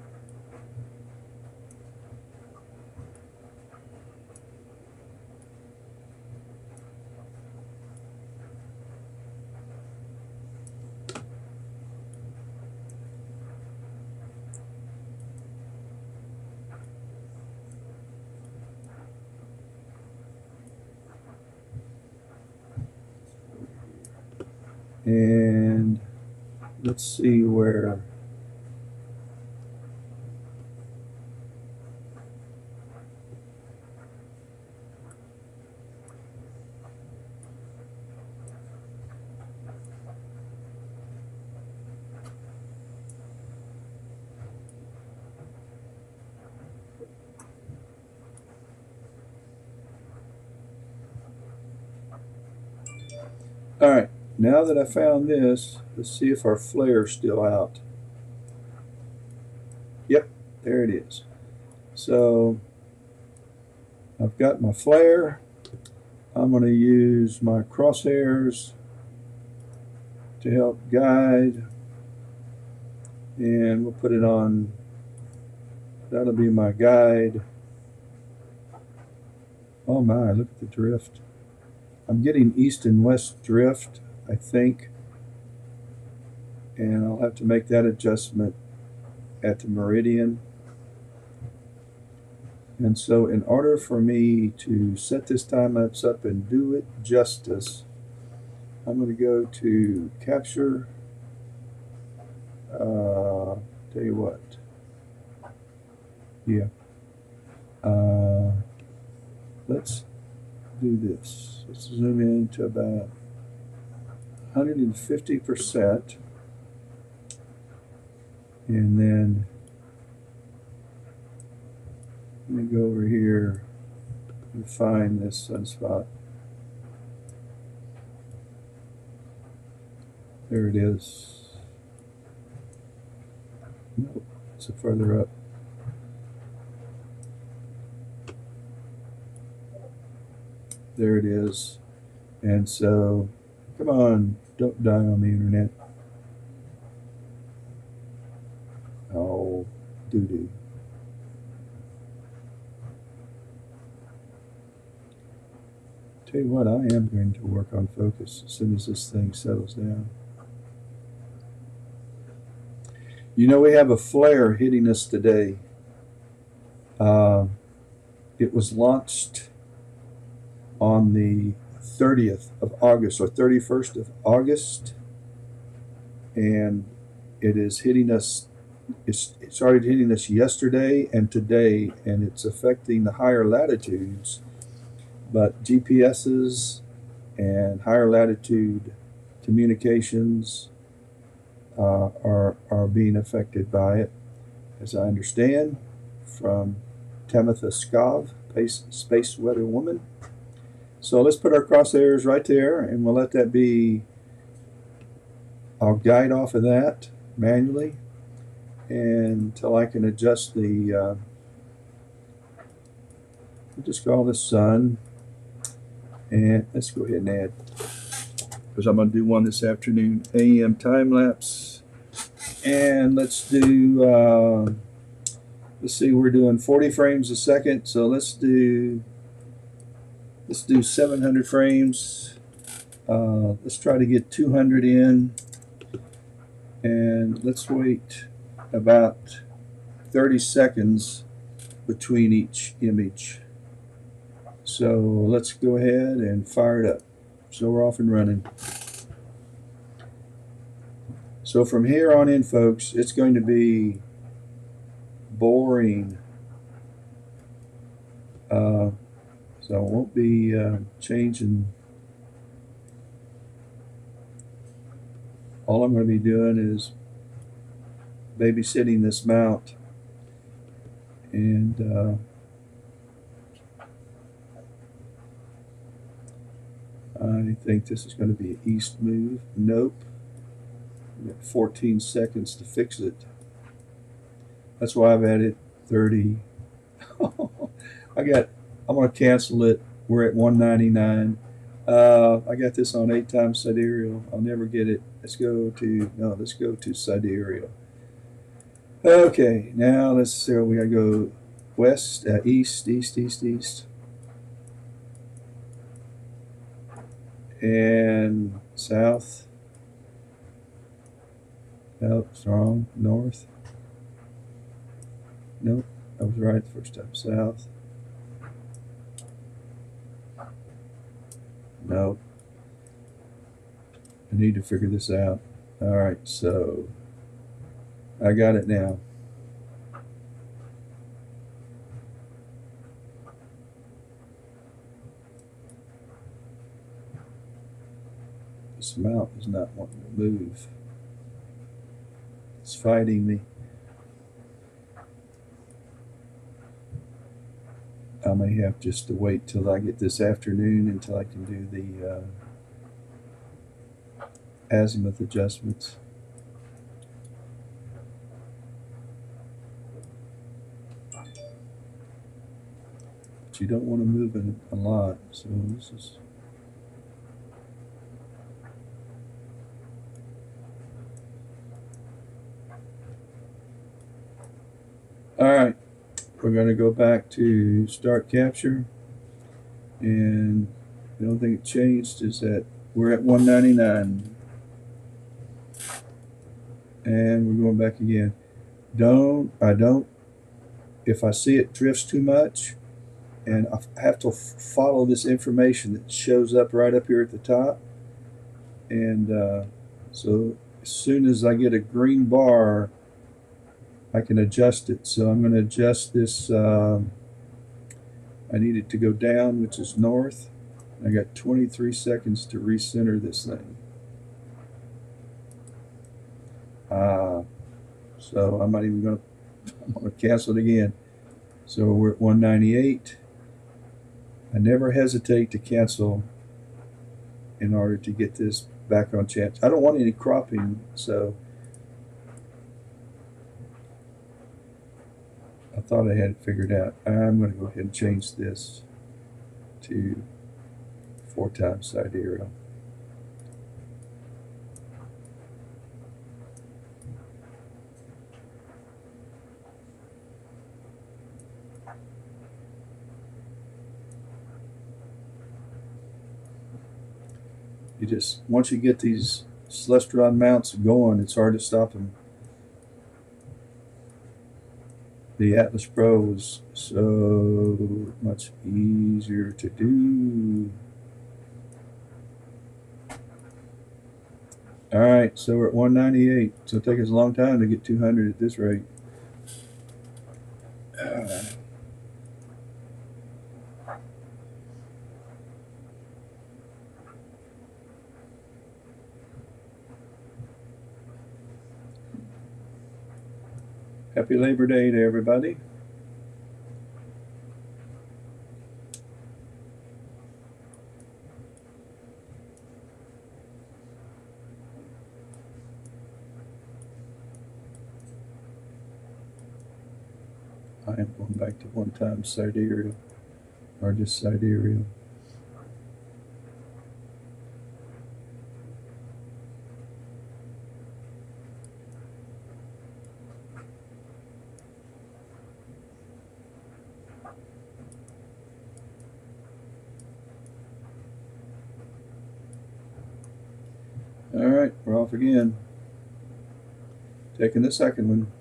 And let's see where all right. Now that I found this, let's see if our flare's still out. Yep, there it is. So I've got my flare. I'm going to use my crosshairs to help guide, and we'll put it on. That'll be my guide. Oh my, look at the drift. I'm getting east and west drift, I think, and I'll have to make that adjustment at the meridian. And so in order for me to set this time lapse up and do it justice, I'm going to go to capture. Tell you what. Yeah. Let's do this. Let's zoom in to about 150%. And then let me go over here and find this sunspot. There it is. Nope, it's further up. There it is. And so, come on, don't die on the internet. Oh, doo-doo. Tell you what, I am going to work on focus as soon as this thing settles down. You know, we have a flare hitting us today. It was launched on the 30th of August or 31st of August, and it is hitting us. It started hitting us yesterday and today, and it's affecting the higher latitudes. But GPSs and higher latitude communications are being affected by it, as I understand from Tamitha Skov, Space Weather Woman. So let's put our crosshairs right there, and we'll let that be. I'll guide off of that manually until I can adjust the. We'll just call this sun, and let's go ahead and add, because I'm going to do one this afternoon, AM time lapse, and let's do. Let's see, we're doing 40 frames a second, so let's do 700 frames. Let's try to get 200 in, and let's wait about 30 seconds between each image. So let's go ahead and fire it up. So we're off and running. So from here on in, folks, it's going to be boring. So I won't be changing. All I'm going to be doing is babysitting this mount, and I think this is going to be an east move. Nope. We've got 14 seconds to fix it. That's why I've added 30. I'm going to cancel it. We're at 199. I got this on 8 times sidereal. I'll never get it. Let's go to sidereal. Okay, now let's see. We got to go west, east, and south. Nope, wrong. North. Nope, I was right the first time. South. Nope. I need to figure this out. All right, so I got it now. This mount is not wanting to move. It's fighting me. I may have just to wait till I get this afternoon until I can do the azimuth adjustments. But you don't want to move it a lot. So this is. All right, we're going to go back to start capture, and the only thing that changed is that we're at 199, and we're going back again. I don't, if I see it drifts too much, and I have to follow this information that shows up right up here at the top, and so as soon as I get a green bar, I can adjust it. So I'm going to adjust this. I need it to go down, which is north. I got 23 seconds to recenter this thing. So I'm not even going to. I'm going to cancel it again. So we're at 198. I never hesitate to cancel in order to get this back on chance. I don't want any cropping, so I thought I had it figured out. I'm going to go ahead and change this to 4 times sidereal. You just, once you get these Celestron mounts going, it's hard to stop them. The Atlas Pro is so much easier to do. All right, so we're at 198. So it'll take us a long time to get 200 at this rate. Happy Labor Day to everybody. I am going back to 1 times sidereal, or just sidereal. All right, we're off again. Taking the second one.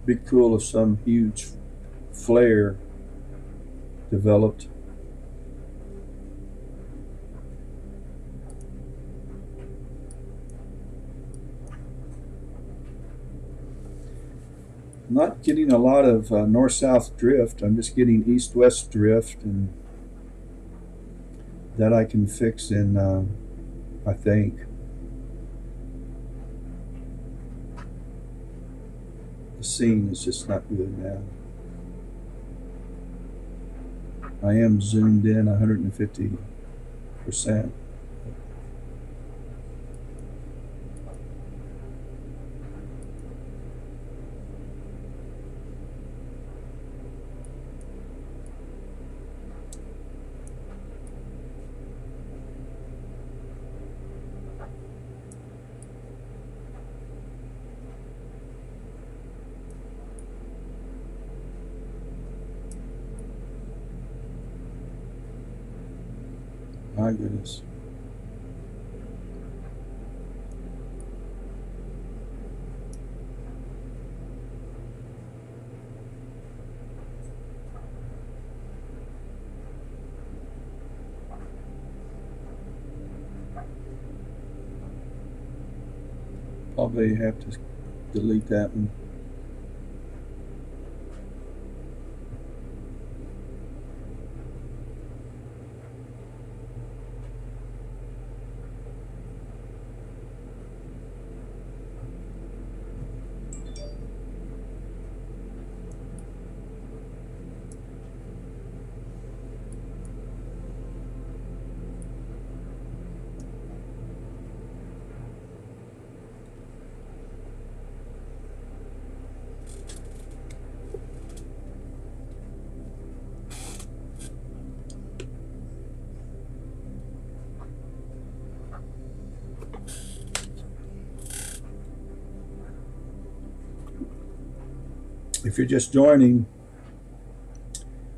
Be cool if some huge flare developed. I'm not getting a lot of north-south drift. I'm just getting east-west drift, and that I can fix in, I think. The scene is just not good now. I am zoomed in 150%. My goodness. Probably have to delete that one. If you're just joining,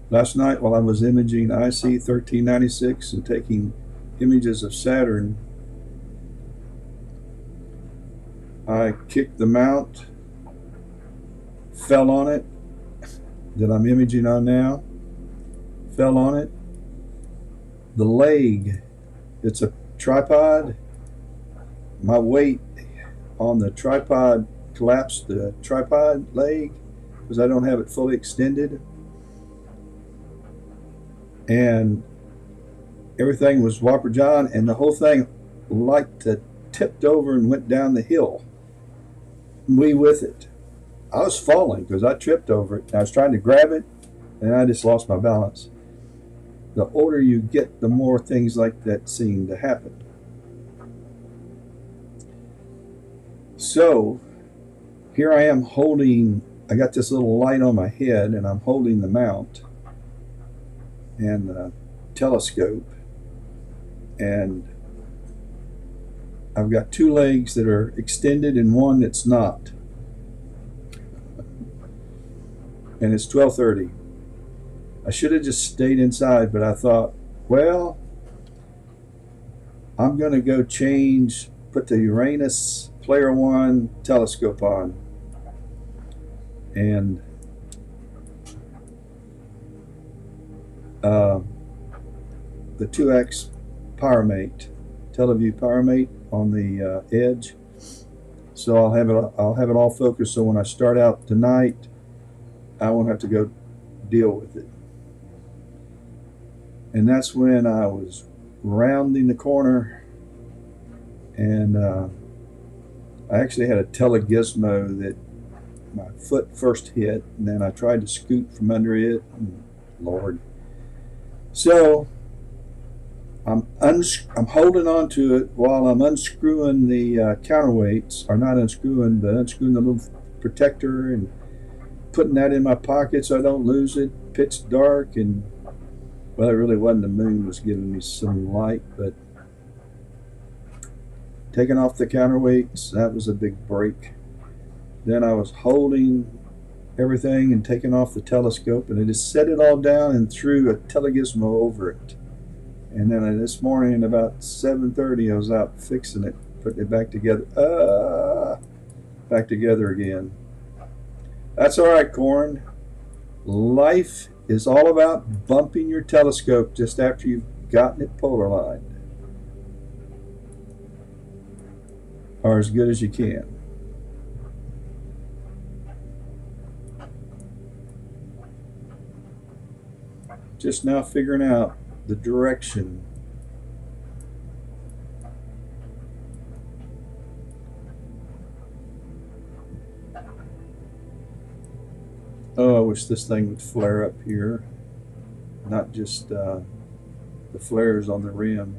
last night while I was imaging IC 1396 and taking images of Saturn, I kicked the mount, fell on it, that I'm imaging on now, fell on it. The leg, it's a tripod. My weight on the tripod collapsed the tripod leg because I don't have it fully extended. And everything was whopper john, and the whole thing like tipped over and went down the hill. Me with it. I was falling because I tripped over it. I was trying to grab it, and I just lost my balance. The older you get, the more things like that seem to happen. So here I am holding, I got this little light on my head, and I'm holding the mount and the telescope, and I've got two legs that are extended and one that's not. And it's 12:30. I should have just stayed inside, but I thought, well, I'm going to go change, put the Uranus Player One telescope on. And the 2X Powermate, Teleview Powermate on the edge. So I'll have it all focused, so when I start out tonight, I won't have to go deal with it. And that's when I was rounding the corner, and I actually had a telegizmo that my foot first hit, and then I tried to scoot from under it, and Lord. So I'm holding on to it while I'm unscrewing the counterweights, or not unscrewing, but unscrewing the little protector and putting that in my pocket so I don't lose it. Pitch dark, and well, it really wasn't, the moon was giving me some light, but taking off the counterweights, that was a big break. Then I was holding everything and taking off the telescope, and I just set it all down and threw a telegizmo over it. And then this morning about 7:30, I was out fixing it, putting it back together. Back together again. That's all right, Corin. Life is all about bumping your telescope just after you've gotten it polar lined, or as good as you can. Just now figuring out the direction. Oh, I wish this thing would flare up here, not just the flares on the rim.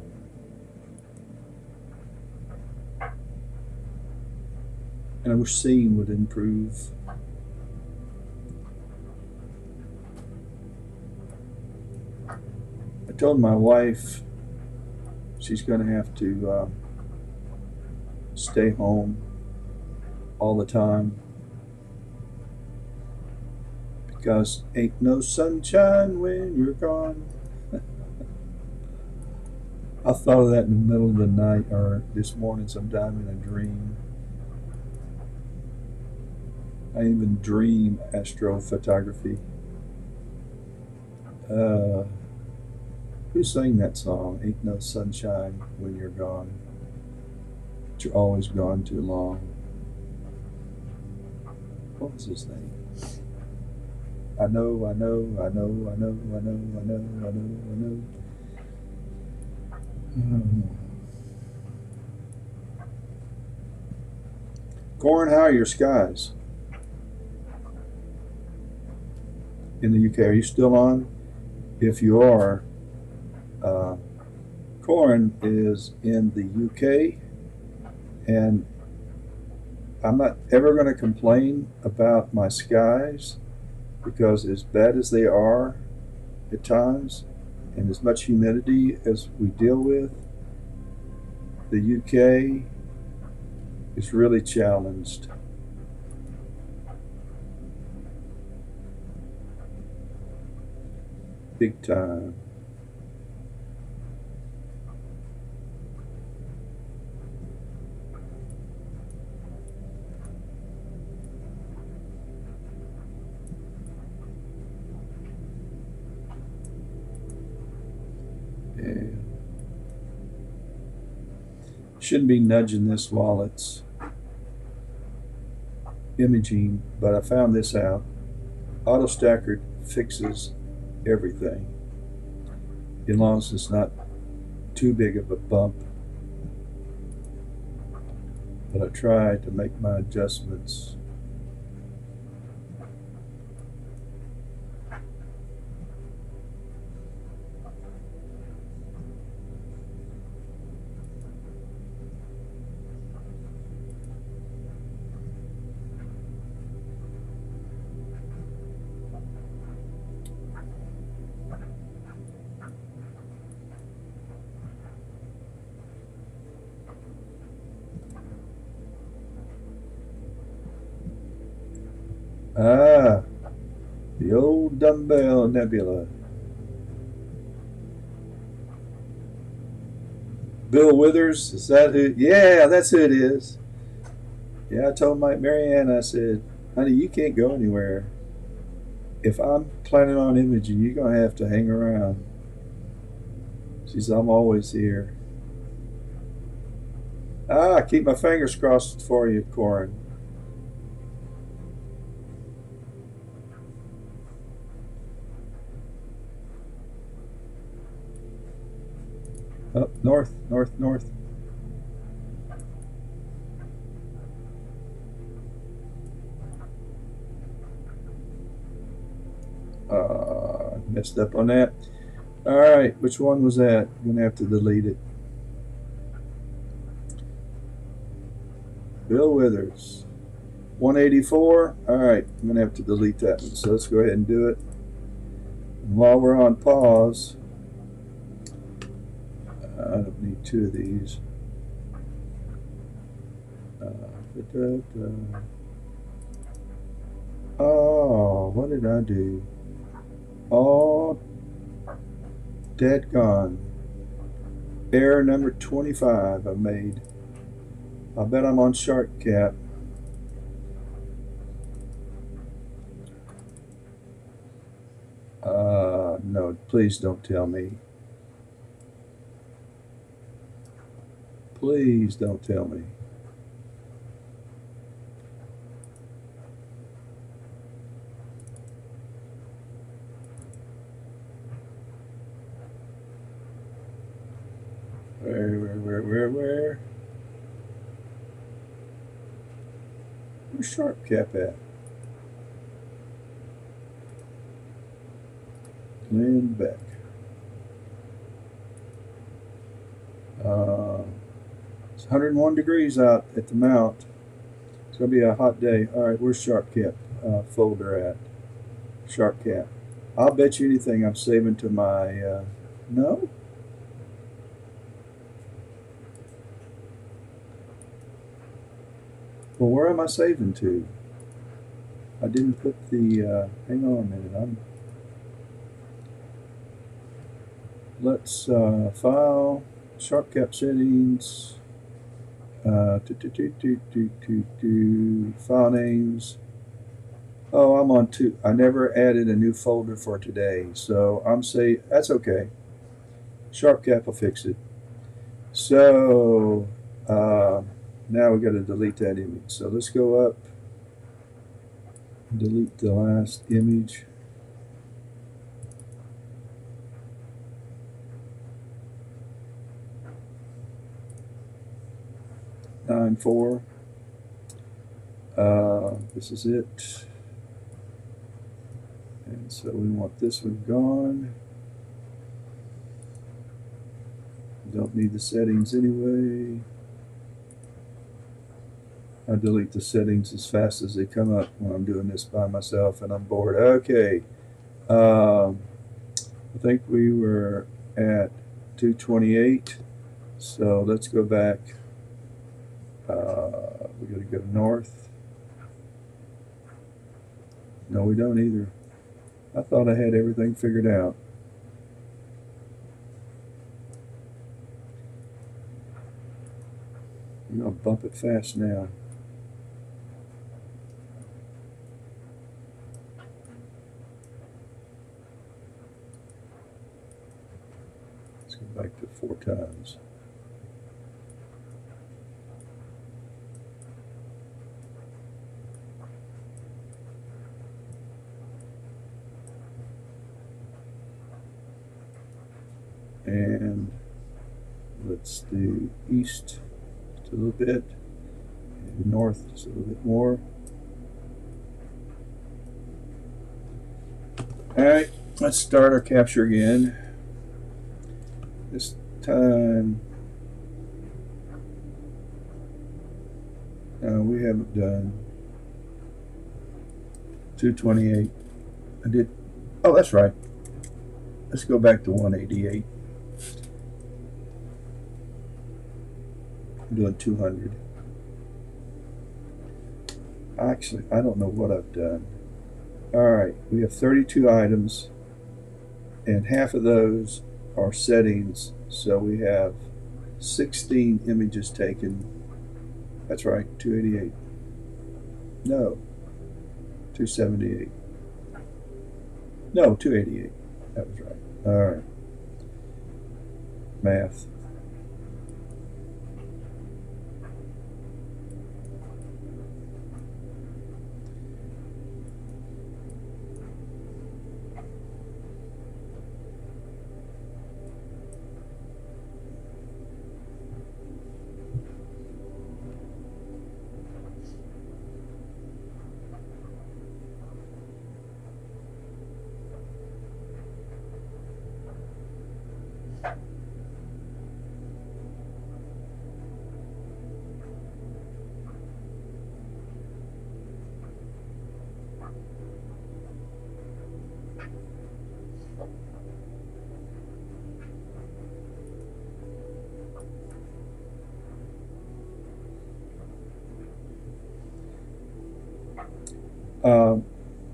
And I wish seeing would improve. I told my wife she's going to have to stay home all the time, because ain't no sunshine when you're gone. I thought of that in the middle of the night, or this morning sometime in a dream. I even dream astrophotography. Who sang that song? Ain't no sunshine when you're gone, but you're always gone too long. What was his name? I know. Corin, how are your skies in the UK? Are you still on? If you are, Corin is in the UK, and I'm not ever going to complain about my skies, because as bad as they are at times, and as much humidity as we deal with, the UK is really challenged. big time. Yeah. Shouldn't be nudging this while it's imaging, but I found this out. Auto Stacker fixes everything as long as it's not too big of a bump. But I try to make my adjustments. Ah, the old dumbbell nebula. Bill Withers, is that who? Yeah, that's who it is. Yeah, I told Marianne, I said, honey, you can't go anywhere. If I'm planning on imaging, you're going to have to hang around. She said, I'm always here. Ah, keep my fingers crossed for you, Corin. Up north, north, north. Messed up on that. All right, which one was that? I'm gonna have to delete it. Bill Withers, 184. All right, I'm gonna have to delete that one. So let's go ahead and do it. And while we're on pause, I don't need two of these. Oh, what did I do? Oh, dead gone. Error number 25 I made. I bet I'm on shark cap. No, please don't tell me. Please don't tell me. Where? Where's sharp cap at? Glenn Beck. It's 101 degrees out at the mount. It's going to be a hot day. All right, where's sharp cap folder at? Sharp cap. I'll bet you anything I'm saving to my, no? Well, where am I saving to? I didn't put the, hang on a minute. Let's file, sharp cap settings, file names. Oh, I'm on two. I never added a new folder for today, so I'm saying that's okay. Sharp cap will fix it. So now we got to delete that image. So let's go up, delete the last image. Nine four. This is it. And so we want this one gone. Don't need the settings anyway. I delete the settings as fast as they come up when I'm doing this by myself and I'm bored. Okay. I think we were at 228. So let's go back. We got to go north. No, we don't either. I thought I had everything figured out. I'll bump it fast now. Let's go back to 4 times. And let's do east just a little bit, and north just a little bit more. All right, let's start our capture again. This time, we haven't done 228. I did, oh, that's right. Let's go back to 188. I'm doing 200. Actually, I don't know what I've done. All right, we have 32 items, and half of those are settings, so we have 16 images taken. That's right, 288. No, 278. No, 288. That was right. All right. Math.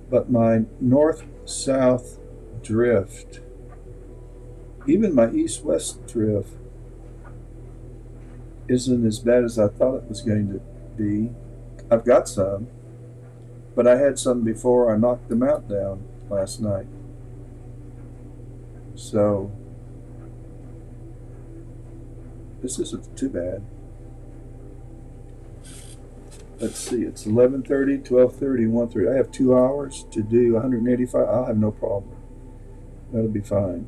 But my north-south drift, even my east-west drift, isn't as bad as I thought it was going to be. I've got some, but I had some before I knocked them out down last night. So this isn't too bad. Let's see, it's 11:30, 12:30, 1:30. I have 2 hours to do 185. I'll have no problem. That'll be fine.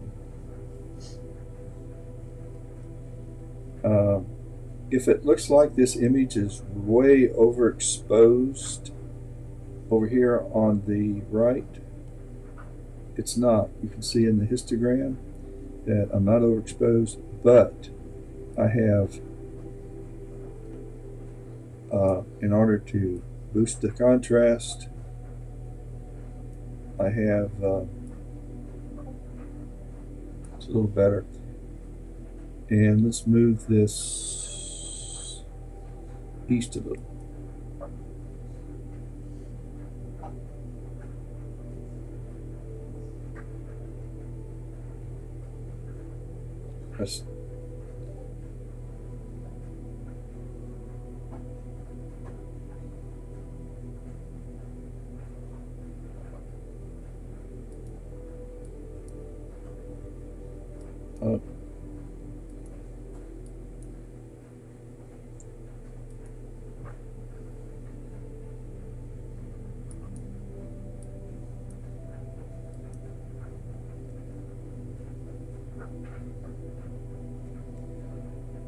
If it looks like this image is way overexposed over here on the right, it's not. You can see in the histogram that I'm not overexposed, but I have in order to boost the contrast, I have it's a little better. And let's move this east a little. That's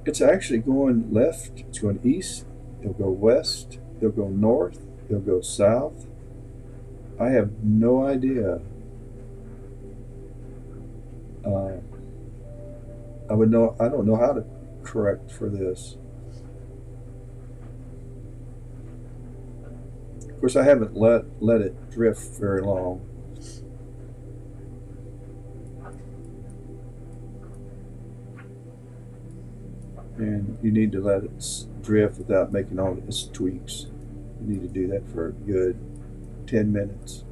it's actually going left, it's going east, it'll go west, it'll go north, it'll go south. I have no idea. I don't know how to correct for this. Of course, I haven't let it drift very long. And you need to let it drift without making all its tweaks. You need to do that for a good 10 minutes.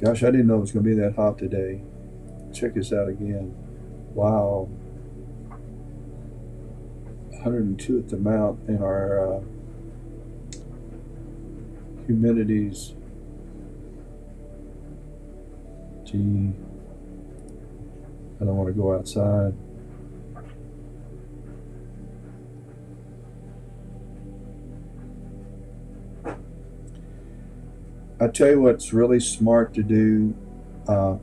Gosh, I didn't know it was going to be that hot today. Check this out again. Wow. 102 at the mount, and our humidity's, gee, I don't want to go outside. I tell you what's really smart to do. Uh,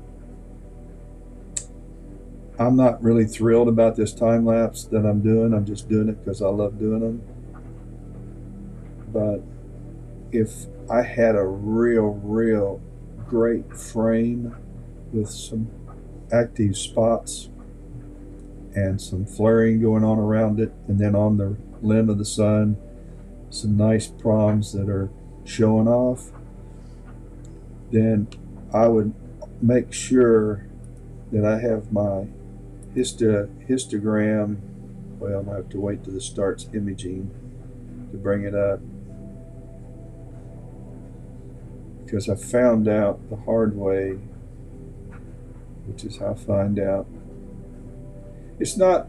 I'm not really thrilled about this time lapse that I'm doing. I'm just doing it because I love doing them. But if I had a real great frame with some active spots and some flaring going on around it, and then on the limb of the sun, some nice proms that are showing off, then I would make sure that I have my histogram. Well, I'm gonna have to wait till this starts imaging to bring it up, because I found out the hard way, which is how I find out. It's not,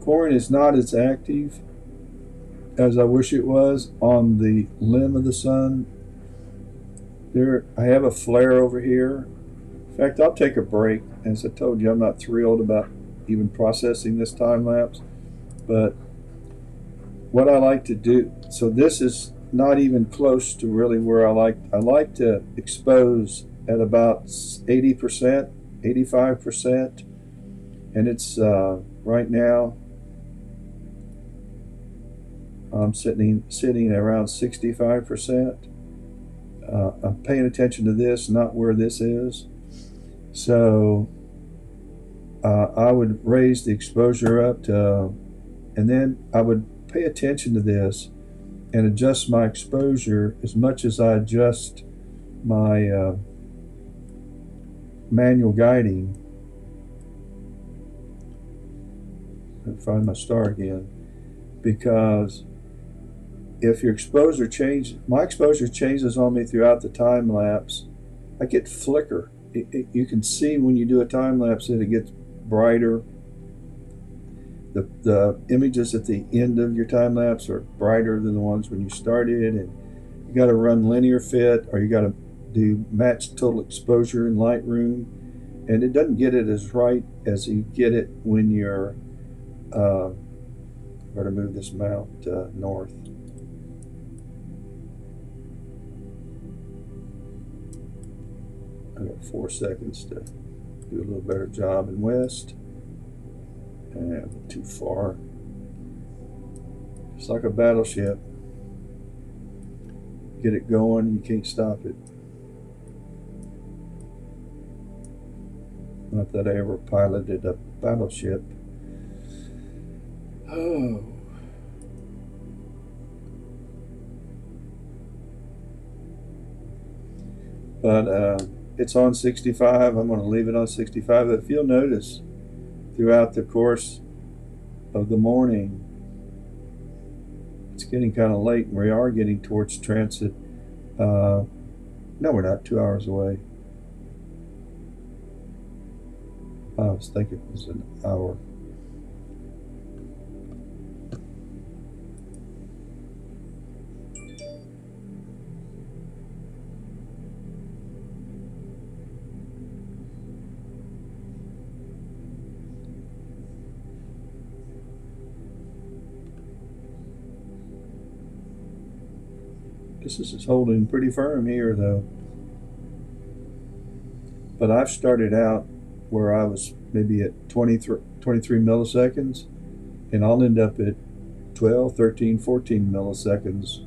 corn is not as active as I wish it was on the limb of the sun. There, I have a flare over here. In fact, I'll take a break. As I told you, I'm not thrilled about even processing this time lapse, but what I like to do, so this is not even close to really where I like to expose at about 80%, 85%, and it's right now I'm sitting around 65%. I'm paying attention to this, not where this is. So I would raise the exposure up to, and then I would pay attention to this and adjust my exposure as much as I adjust my manual guiding. And find my star again, because if your exposure changes, my exposure changes on me throughout the time lapse, I get flicker. You can see when you do a time lapse that it gets brighter. The images at the end of your time lapse are brighter than the ones when you started, and you got to run linear fit, or you got to do match total exposure in Lightroom, and it doesn't get it as right as you get it when you're better move this mount north. I got 4 seconds to do a little better job in west. And too far. It's like a battleship. Get it going, you can't stop it. Not that I ever piloted a battleship. Oh. But it's on 65. I'm going to leave it on 65. If you'll notice, throughout the course of the morning, it's getting kind of late, and we are getting towards transit. No, we're not. 2 hours away. I was thinking it was an hour. This is holding pretty firm here, though. But I've started out where I was maybe at 23 milliseconds, and I'll end up at 12, 13, 14 milliseconds.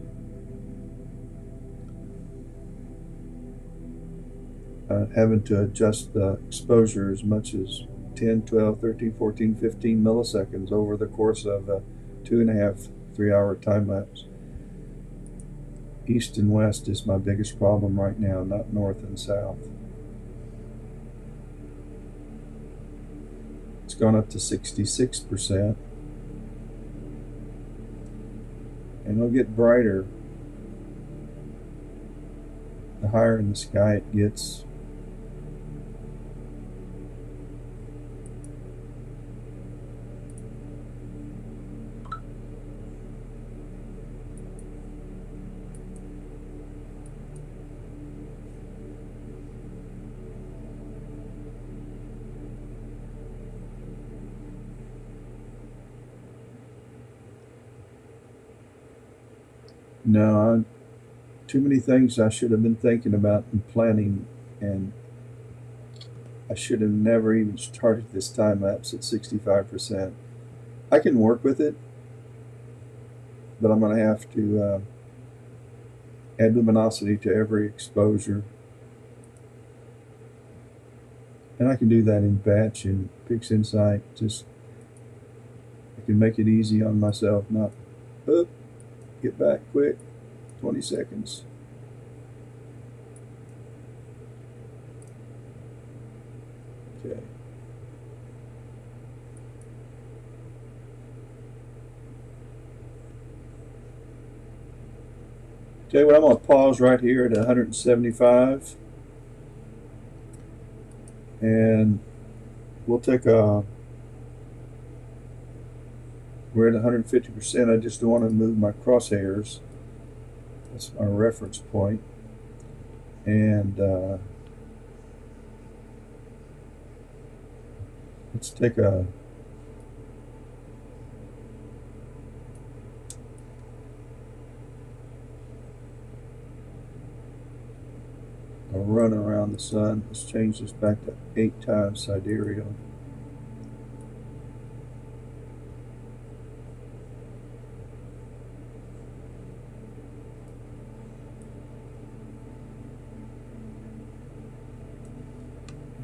Having to adjust the exposure as much as 10, 12, 13, 14, 15 milliseconds over the course of a 2.5, 3 hour time lapse. East and west is my biggest problem right now, not north and south. It's gone up to 66%. And it'll get brighter the higher in the sky it gets. No, too many things I should have been thinking about and planning, and I should have never even started this time lapse at 65%. I can work with it, but I'm going to have to add luminosity to every exposure. And I can do that in batch and PixInsight. Just I can make it easy on myself, not get back quick, 20 seconds. Okay. Okay, well, I'm going to pause right here at 175. And we'll take we're at 150%. I just don't want to move my crosshairs. That's my reference point. And let's take a run around the sun. Let's change this back to 8 times sidereal.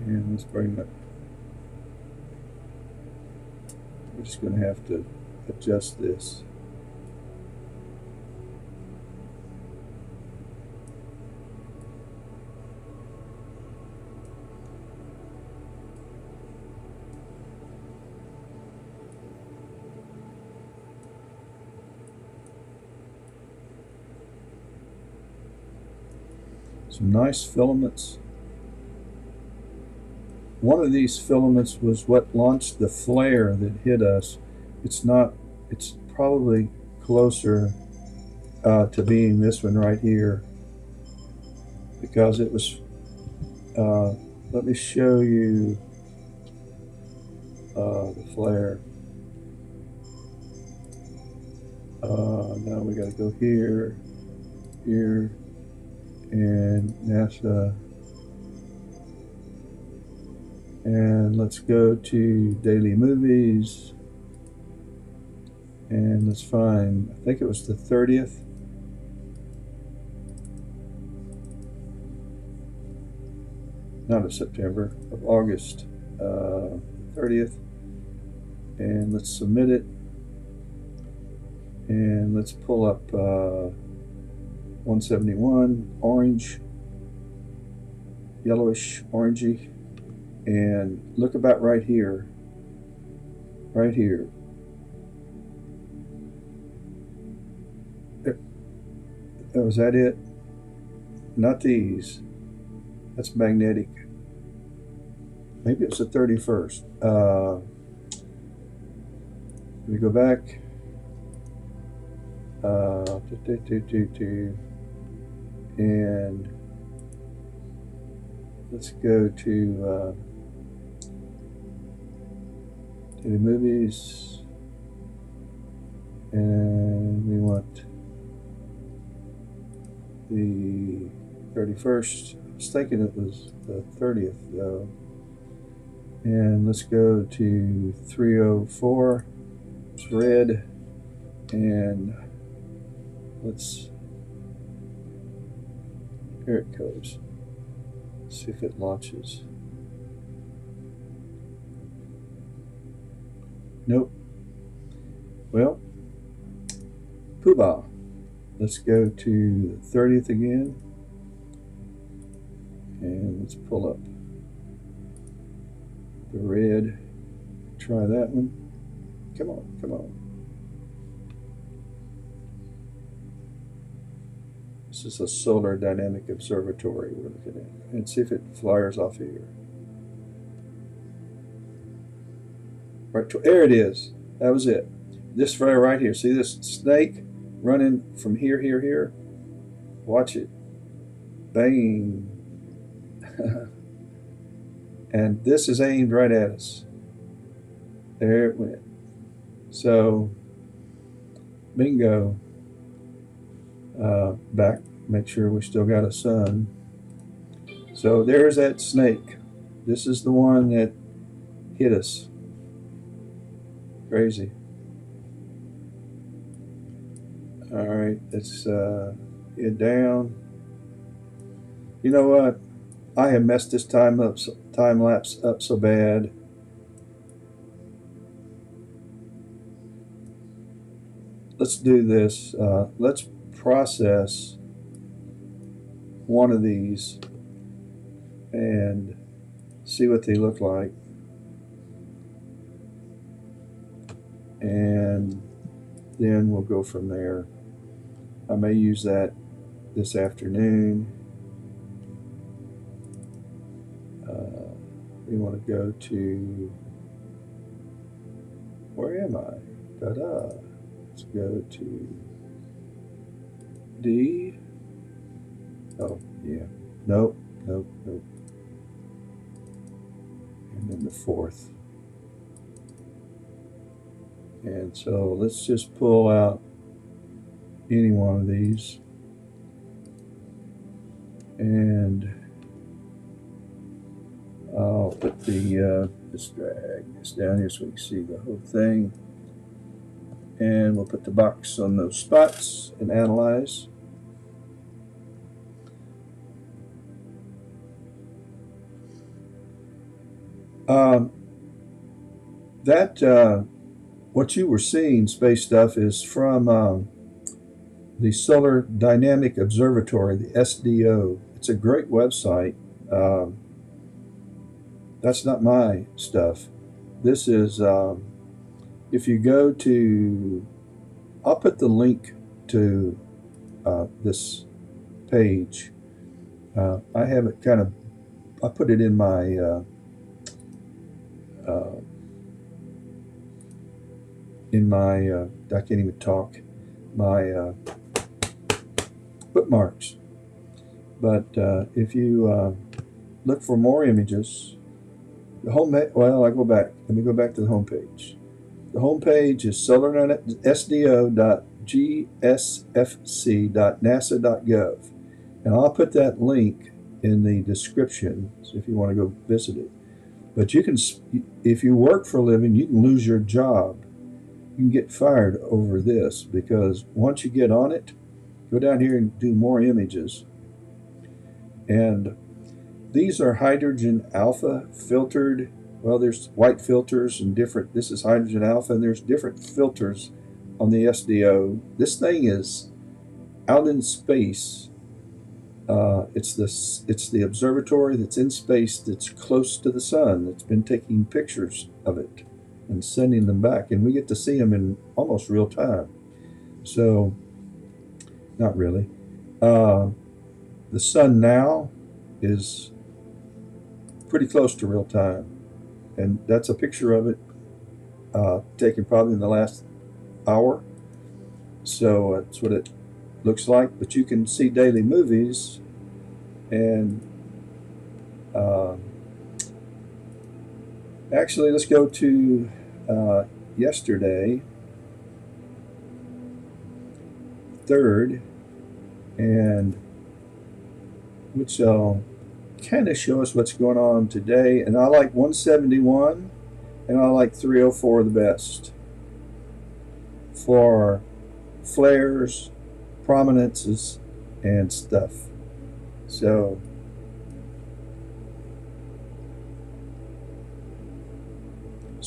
And let's bring that. We're just going to have to adjust this. Some nice filaments. One of these filaments was what launched the flare that hit us. It's not, it's probably closer to being this one right here, because it was, let me show you the flare. Now we got to go here, here, and NASA. And let's go to daily movies. And let's find, I think it was the 30th. Not of September, of August 30th. And let's submit it. And let's pull up 171, orange, yellowish, orangey. And look about right here. Right here. Oh, is that it? Not these. That's magnetic. Maybe it's the 31st. Let me go back. And let's go to the movies, and we want the 31st. I was thinking it was the 30th though. And let's go to 304. It's red. And let's, here it goes. Let's see if it launches. Nope. Well, poobah. Let's go to the 30th again. And let's pull up the red. Try that one. Come on, come on. This is a solar dynamic observatory we're looking at. And see if it flyers off here. Right, there it is. That was it. This flare right here. See this snake running from here, here, here? Watch it. Bang. And this is aimed right at us. There it went. So, bingo. back, make sure we still got a sun. So there's that snake. This is the one that hit us. Crazy. All right, let's get down. You know what? I have messed this time lapse up so bad. Let's do this. Let's process one of these and see what they look like. And then we'll go from there. I may use that this afternoon. We want to go to, where am I? Ta-da. Let's go to D. Oh, yeah. Nope, nope, nope. And then the fourth. And so let's just pull out any one of these. And I'll put the, just drag this down here so we can see the whole thing. And we'll put the box on those spots and analyze. What you were seeing, space stuff, is from the Solar Dynamic Observatory, the SDO. It's a great website. That's not my stuff. This is, if you go to, I'll put the link to this page. I have it kind of, I put it in my I can't even talk, my bookmarks. But if you look for more images, the home, well, I go back. Let me go back to the home page. The home page is sdo.gsfc.nasa.gov. And I'll put that link in the description so if you want to go visit it. But you can, if you work for a living, you can lose your job. You can get fired over this, because once you get on it, go down here and do more images. And these are hydrogen alpha filtered. Well, there's white filters and different, this is hydrogen alpha, and there's different filters on the SDO. This thing is out in space. It's the observatory that's in space, that's close to the sun, that's been taking pictures of it and sending them back, and we get to see them in almost real time. So, not really. The sun now is pretty close to real time, and that's a picture of it taken probably in the last hour. So that's what it looks like. But you can see daily movies, and actually, let's go to yesterday, 3rd, and which will kind of show us what's going on today. And I like 171, and I like 304 the best for flares, prominences, and stuff. So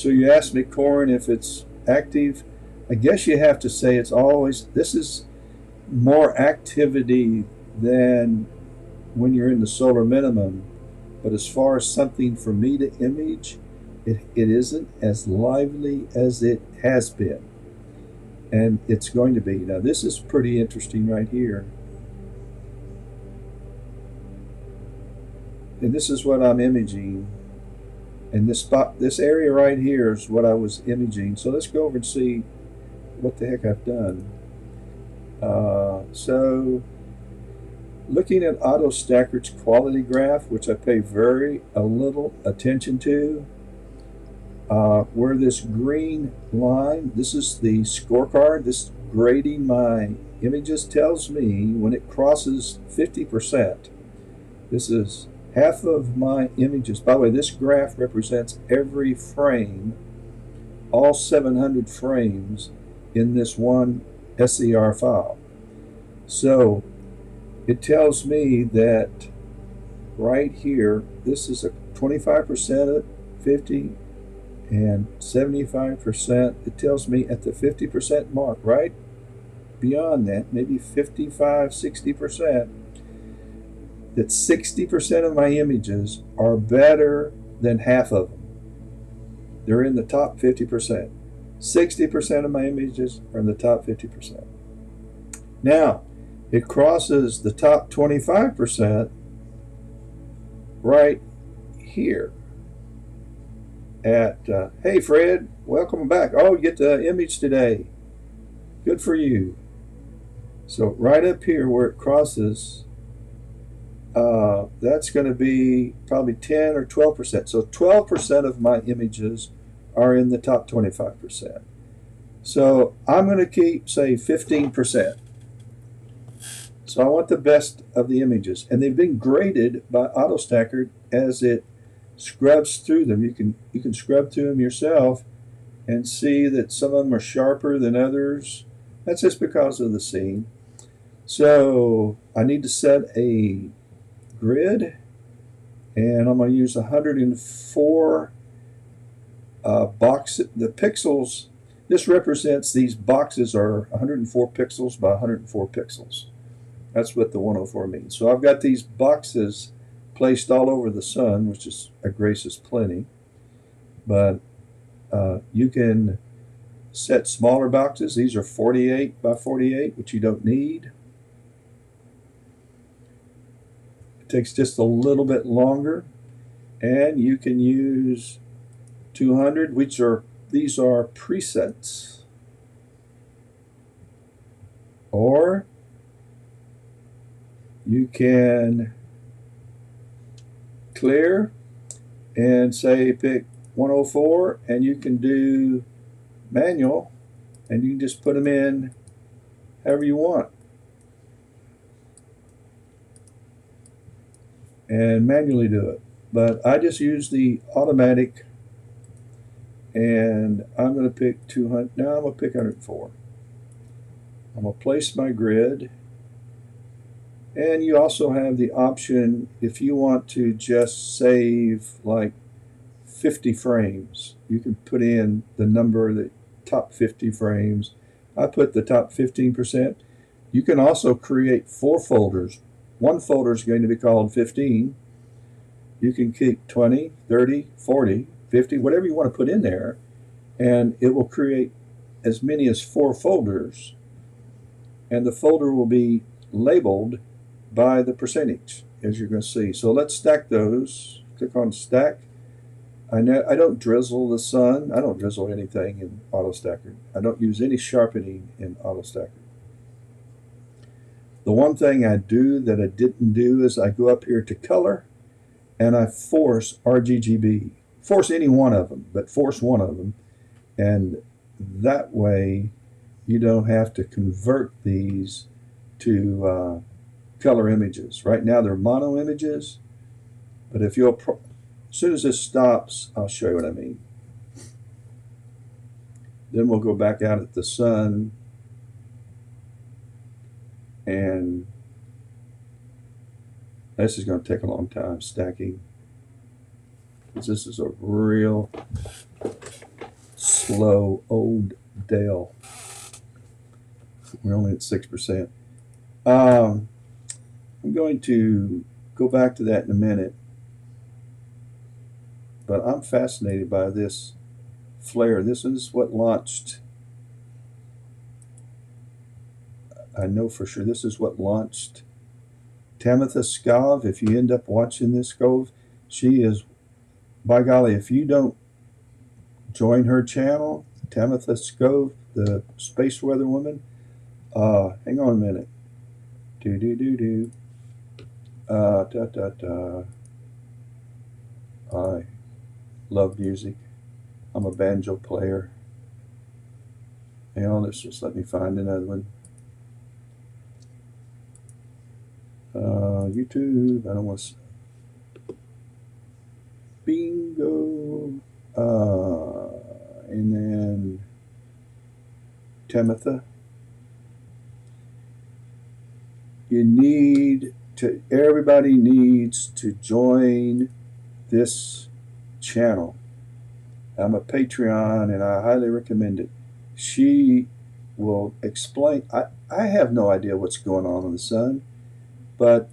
you asked me, Corin, if it's active. I guess you have to say it's always, this is more activity than when you're in the solar minimum. But as far as something for me to image, it isn't as lively as it has been. And it's going to be. Now this is pretty interesting right here. And this is what I'm imaging. And this spot, this area right here is what I was imaging. So let's go over and see what the heck I've done. So looking at Otto Stackert's quality graph, which I pay very little attention to, where this green line, this is the scorecard, this is grading my images tells me when it crosses 50%, this is half of my images. By the way, this graph represents every frame, all 700 frames in this one SCR file. So it tells me that right here, this is a 25% of 50 and 75%. It tells me at the 50% mark, right beyond that, maybe 55, 60%, that 60% of my images are better than half of them. They're in the top 50%. 60% of my images are in the top 50%. Now, it crosses the top 25% right here at, hey Fred, welcome back. Oh, you get the image today. Good for you. So right up here where it crosses, that's going to be probably 10 or 12%. So 12% of my images are in the top 25%. So I'm going to keep, say, 15%. So I want the best of the images. And they've been graded by AutoStacker as it scrubs through them. You can scrub through them yourself and see that some of them are sharper than others. That's just because of the scene. So I need to set a grid, and I'm going to use 104 boxes. The pixels, this represents these boxes are 104 pixels by 104 pixels. That's what the 104 means. So I've got these boxes placed all over the sun, which is a gracious plenty. But you can set smaller boxes. These are 48 by 48, which you don't need. It takes just a little bit longer. And you can use 200, which are, these are presets. Or you can clear and say pick 104, and you can do manual, and you can just put them in however you want and manually do it. But I just use the automatic, and I'm going to pick 200. Now I'm going to pick 104. I'm going to place my grid. And you also have the option, if you want to just save like 50 frames, you can put in the number, the top 50 frames. I put the top 15%. You can also create 4 folders. One folder is going to be called 15. You can keep 20, 30, 40, 50, whatever you want to put in there, and it will create as many as 4 folders, and the folder will be labeled by the percentage, as you're going to see. So let's stack those. Click on stack. I don't drizzle the sun. I don't drizzle anything in AutoStacker. I don't use any sharpening in AutoStacker. The one thing I do that I didn't do is I go up here to color and I force RGB. Force any one of them, but force one of them. And that way you don't have to convert these to color images. Right now they're mono images, but if you'll, as soon as this stops, I'll show you what I mean. Then we'll go back out at the sun, and this is going to take a long time stacking, because this is a real slow old Dell. We're only at 6%. I'm going to go back to that in a minute, but I'm fascinated by this flare. This is what launched, I know for sure this is what launched Tamitha Skov. If you end up watching this, Skov, she is, by golly, if you don't join her channel, Tamitha Skov, the space weather woman, hang on a minute. I love music. I'm a banjo player. Hang on, let's just let me find another one. YouTube. I don't want to. Bingo. And then Timothy. Everybody needs to join this channel. I'm a Patreon and I highly recommend it. She will explain. I have no idea what's going on in the sun, but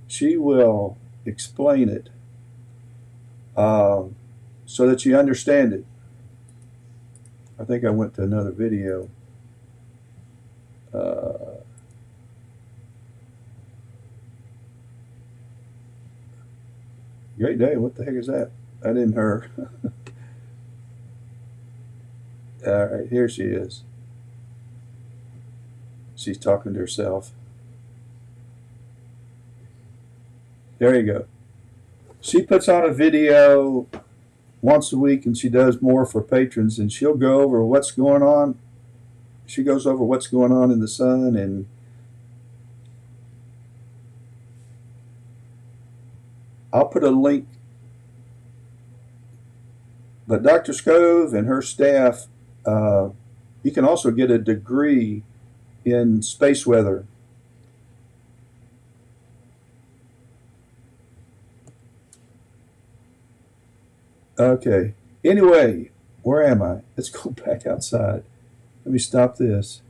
she will explain it so that you understand it. I think I went to another video. Great day. What the heck is that? That isn't her. All right, here she is. She's talking to herself. There you go. She puts on a video once a week, and she does more for patrons, and she'll go over what's going on. She goes over what's going on in the sun, and I'll put a link. But Dr. Scove and her staff, you can also get a degree in space weather. Okay. Anyway, where am I? Let's go back outside. Let me stop this.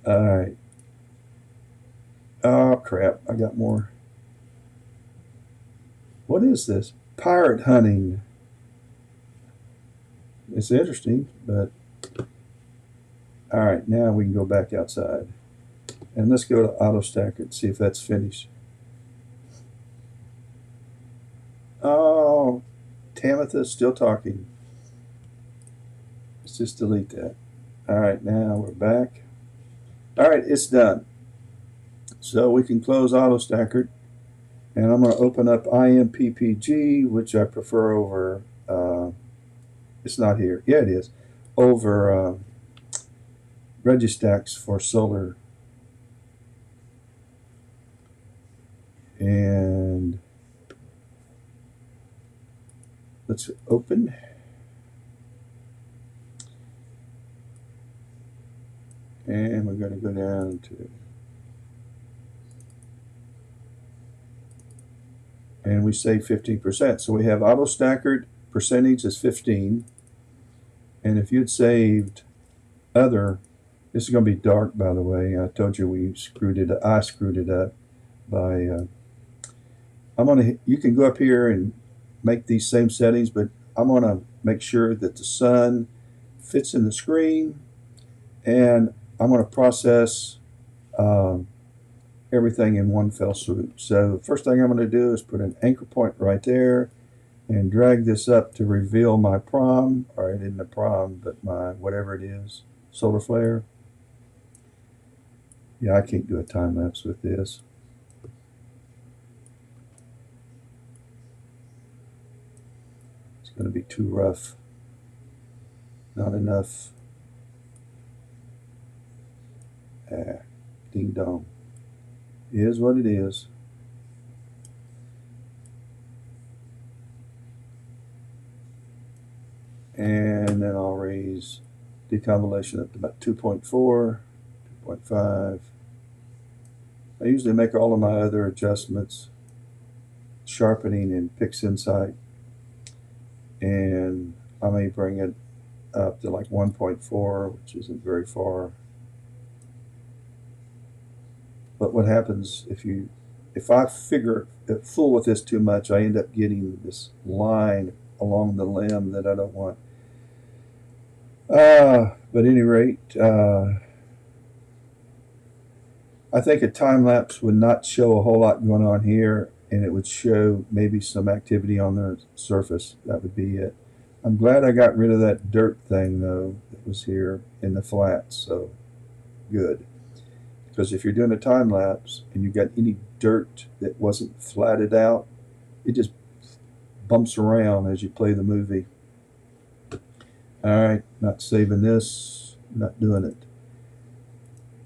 All right. Oh, crap. I got more. What is this? Pirate hunting. It's interesting, but all right, now we can go back outside. And let's go to Auto Stacker and see if that's finished. Oh, Tamitha's still talking. Let's just delete that. All right, now we're back. All right, it's done. So we can close Auto Stacker. And I'm going to open up IMPPG, which I prefer over, it's not here. Yeah, it is. Over Registax for solar. And let's open. And we're going to go down to, and we say 15%. So we have auto stackered percentage is 15. And if you'd saved other, this is going to be dark, by the way. I told you I screwed it up by, you can go up here and make these same settings, but I'm going to make sure that the sun fits in the screen, and I'm going to process everything in one fell swoop. So the first thing I'm going to do is put an anchor point right there and drag this up to reveal my prom, or it isn't a prom, but my whatever it is, solar flare. Yeah, I can't do a time lapse with this. It's going to be too rough. Not enough. Ding dong. It is what it is. And then I'll raise deconvolution up to about 2.4, 2.5. I usually make all of my other adjustments, sharpening and Pix Insight, and I may bring it up to like 1.4, which isn't very far. But what happens if I fool with this too much, I end up getting this line along the limb that I don't want. But at any rate, I think a time lapse would not show a whole lot going on here, and it would show maybe some activity on the surface. That would be it. I'm glad I got rid of that dirt thing, though, that was here in the flats, so good. Because if you're doing a time lapse and you got any dirt that wasn't flatted out, it just bumps around as you play the movie. All right, not saving this, not doing it.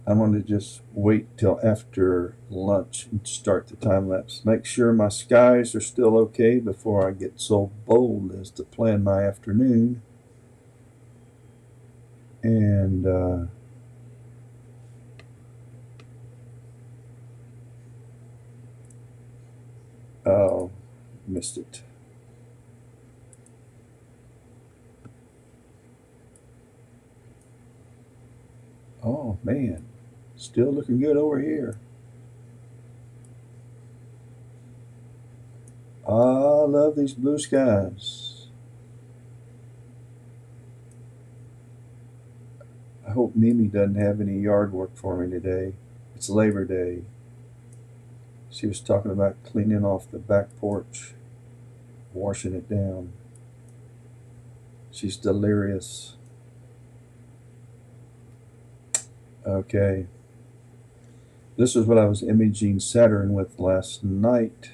I'm going to just wait till after lunch and start the time lapse. Make sure my skies are still okay before I get so bold as to plan my afternoon. And oh, missed it. Oh man, still looking good over here. I love these blue skies. I hope Mimi doesn't have any yard work for me today. It's Labor Day. She was talking about cleaning off the back porch, washing it down. She's delirious. Okay. This is what I was imaging Saturn with last night,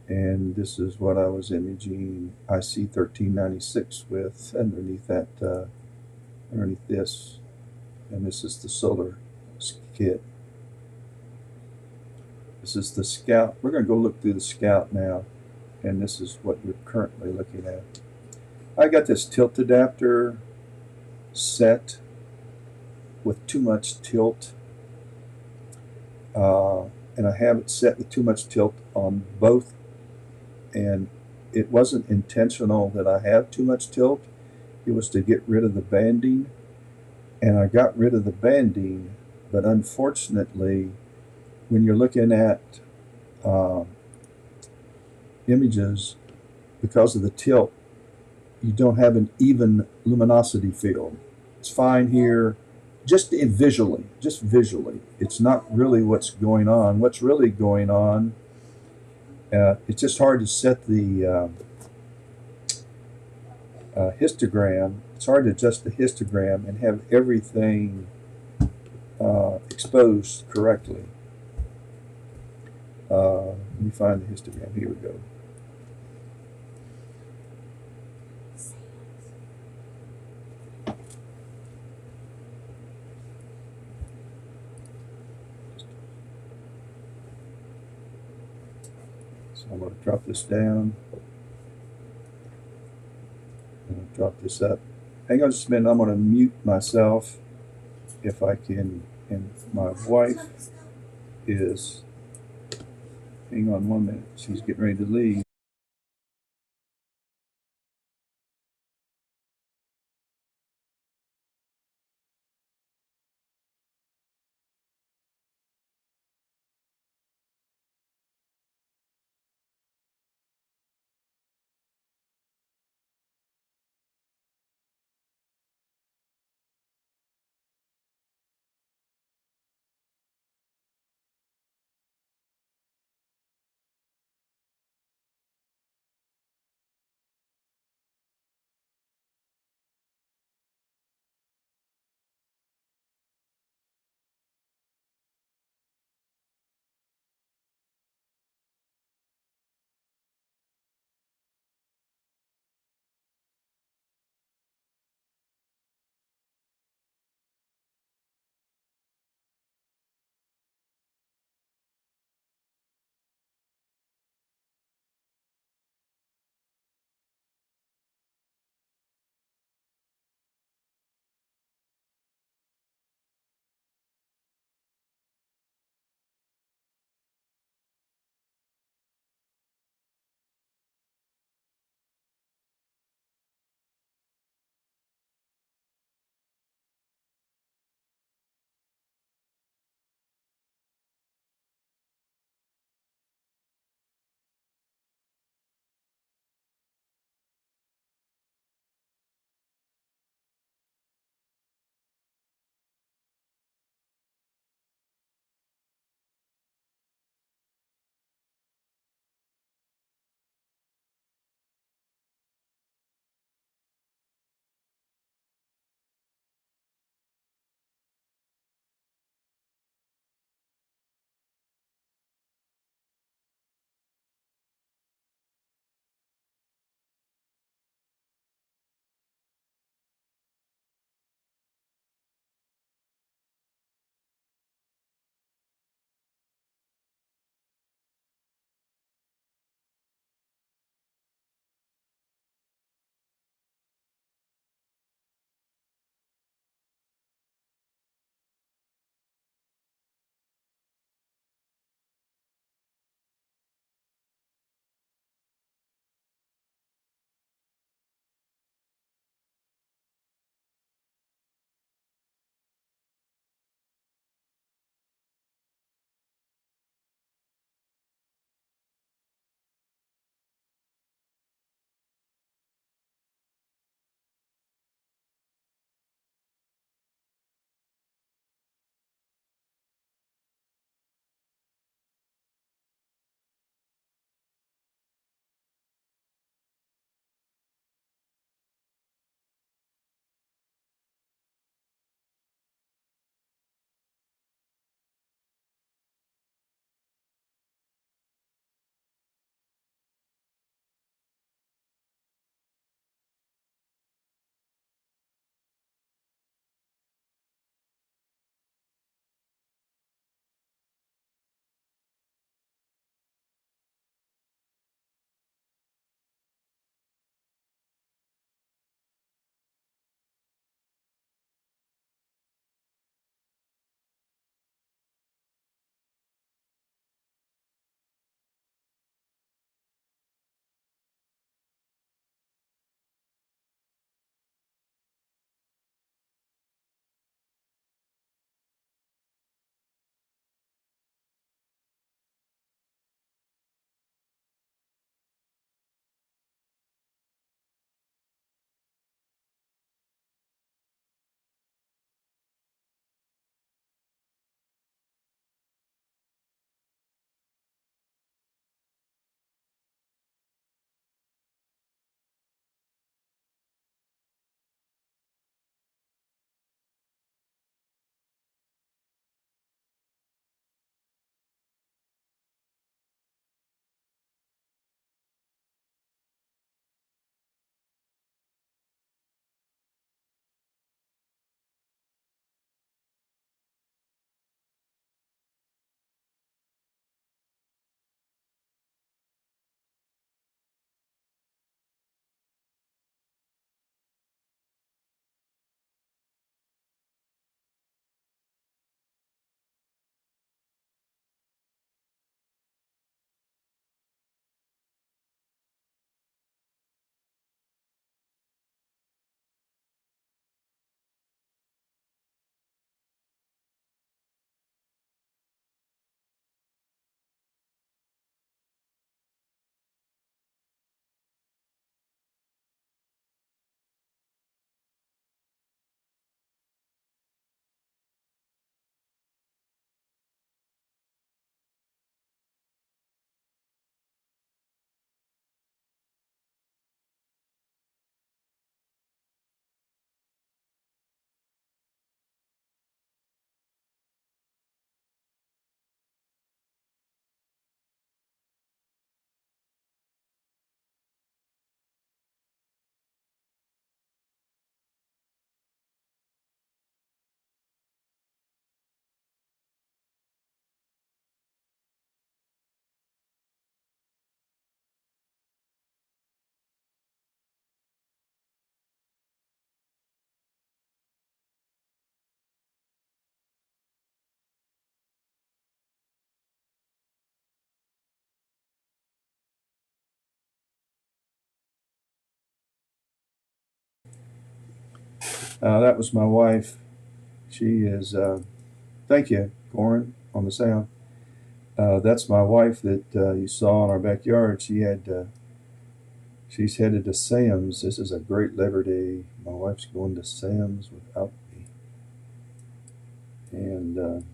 and this is what I was imaging IC 1396 with underneath that, underneath this, and this is the solar kit. This is the Scout. We're going to go look through the Scout now, and this is what we're currently looking at. I got this tilt adapter set with too much tilt, uh, and I have it set with too much tilt on both, and it wasn't intentional that I have too much tilt. It was to get rid of the banding, and I got rid of the banding, but unfortunately, when you're looking at uh, images, because of the tilt, you don't have an even luminosity field. It's fine here, just visually, just visually. It's not really what's going on. What's really going on, it's just hard to set the histogram. It's hard to adjust the histogram and have everything exposed correctly. Let me find the histogram. Here we go. So I'm going to drop this down. I'm going to drop this up. Hang on just a minute. I'm going to mute myself if I can. And my wife is, hang on 1 minute. She's getting ready to leave. That was my wife. She is, thank you, Corin, on the sound. That's my wife that you saw in our backyard. She's headed to Sam's. This is a great Labor Day. My wife's going to Sam's without me. And I'm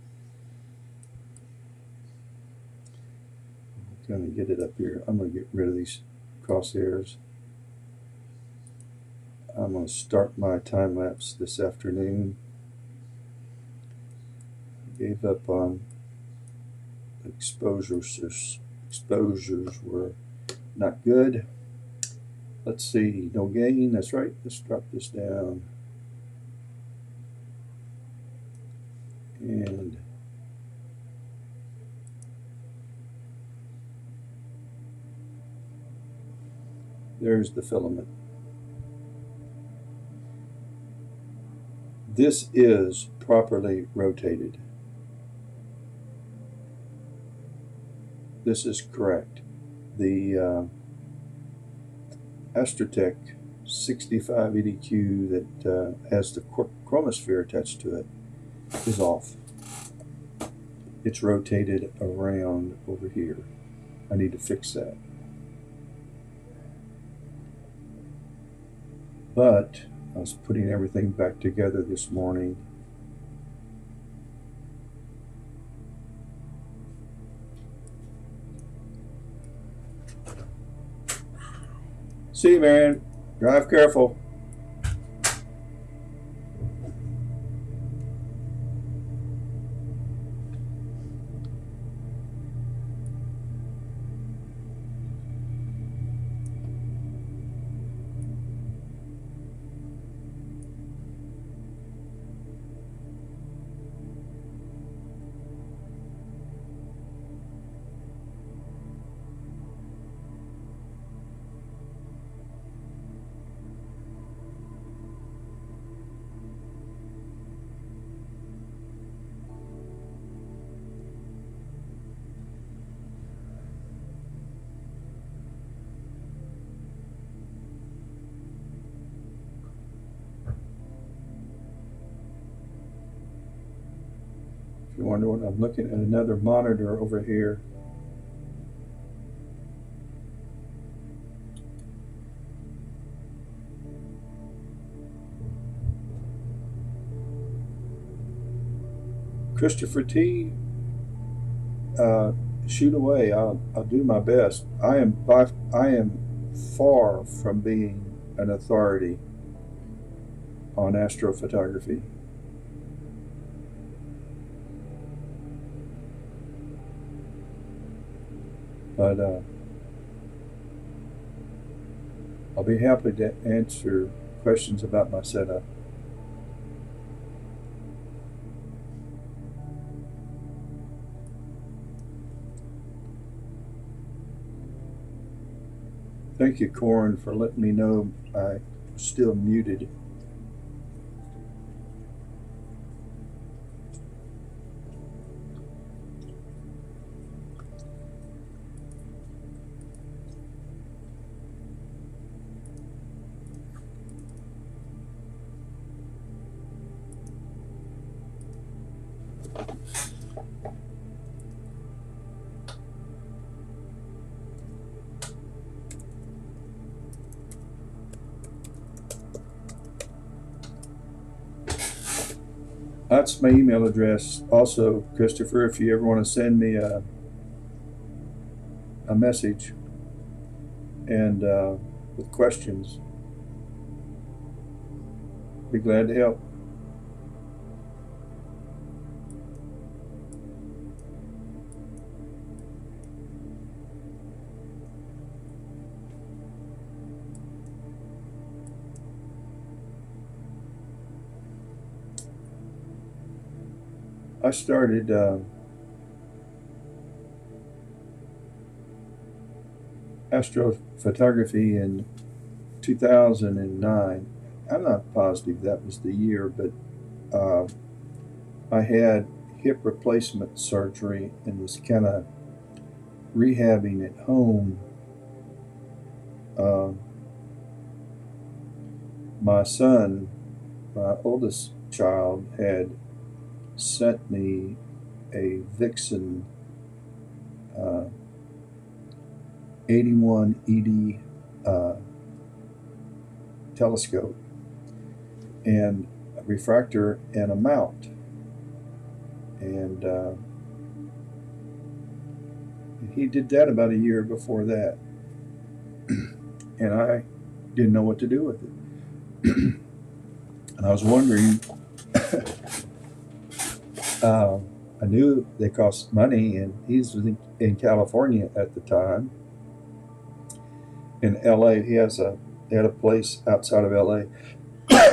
going to get it up here. I'm going to get rid of these crosshairs. I'm going to start my time lapse this afternoon. Gave up on exposures. Exposures were not good. Let's see, no gain. That's right. Let's drop this down. And there's the filament. This is properly rotated. This is correct. The Astrotech 6580Q that has the chromosphere attached to it is off. It's rotated around over here. I need to fix that. But I was putting everything back together this morning. See you, Marion. Drive careful. If you wonder what, I'm looking at another monitor over here. Christopher T, shoot away. I'll do my best. I am far from being an authority on astrophotography. But I'll be happy to answer questions about my setup. Thank you, Corin, for letting me know I'm still muted. That's my email address. Also, Christopher, if you ever want to send me a message and with questions, be glad to help. I started astrophotography in 2009. I'm not positive that was the year, but I had hip replacement surgery and was kind of rehabbing at home. My son, my oldest child had sent me a Vixen 81 ED telescope and a refractor and a mount. And he did that about a year before that. And I didn't know what to do with it. And I was wondering, I knew they cost money, and he's in California at the time. In LA, he had a place outside of LA.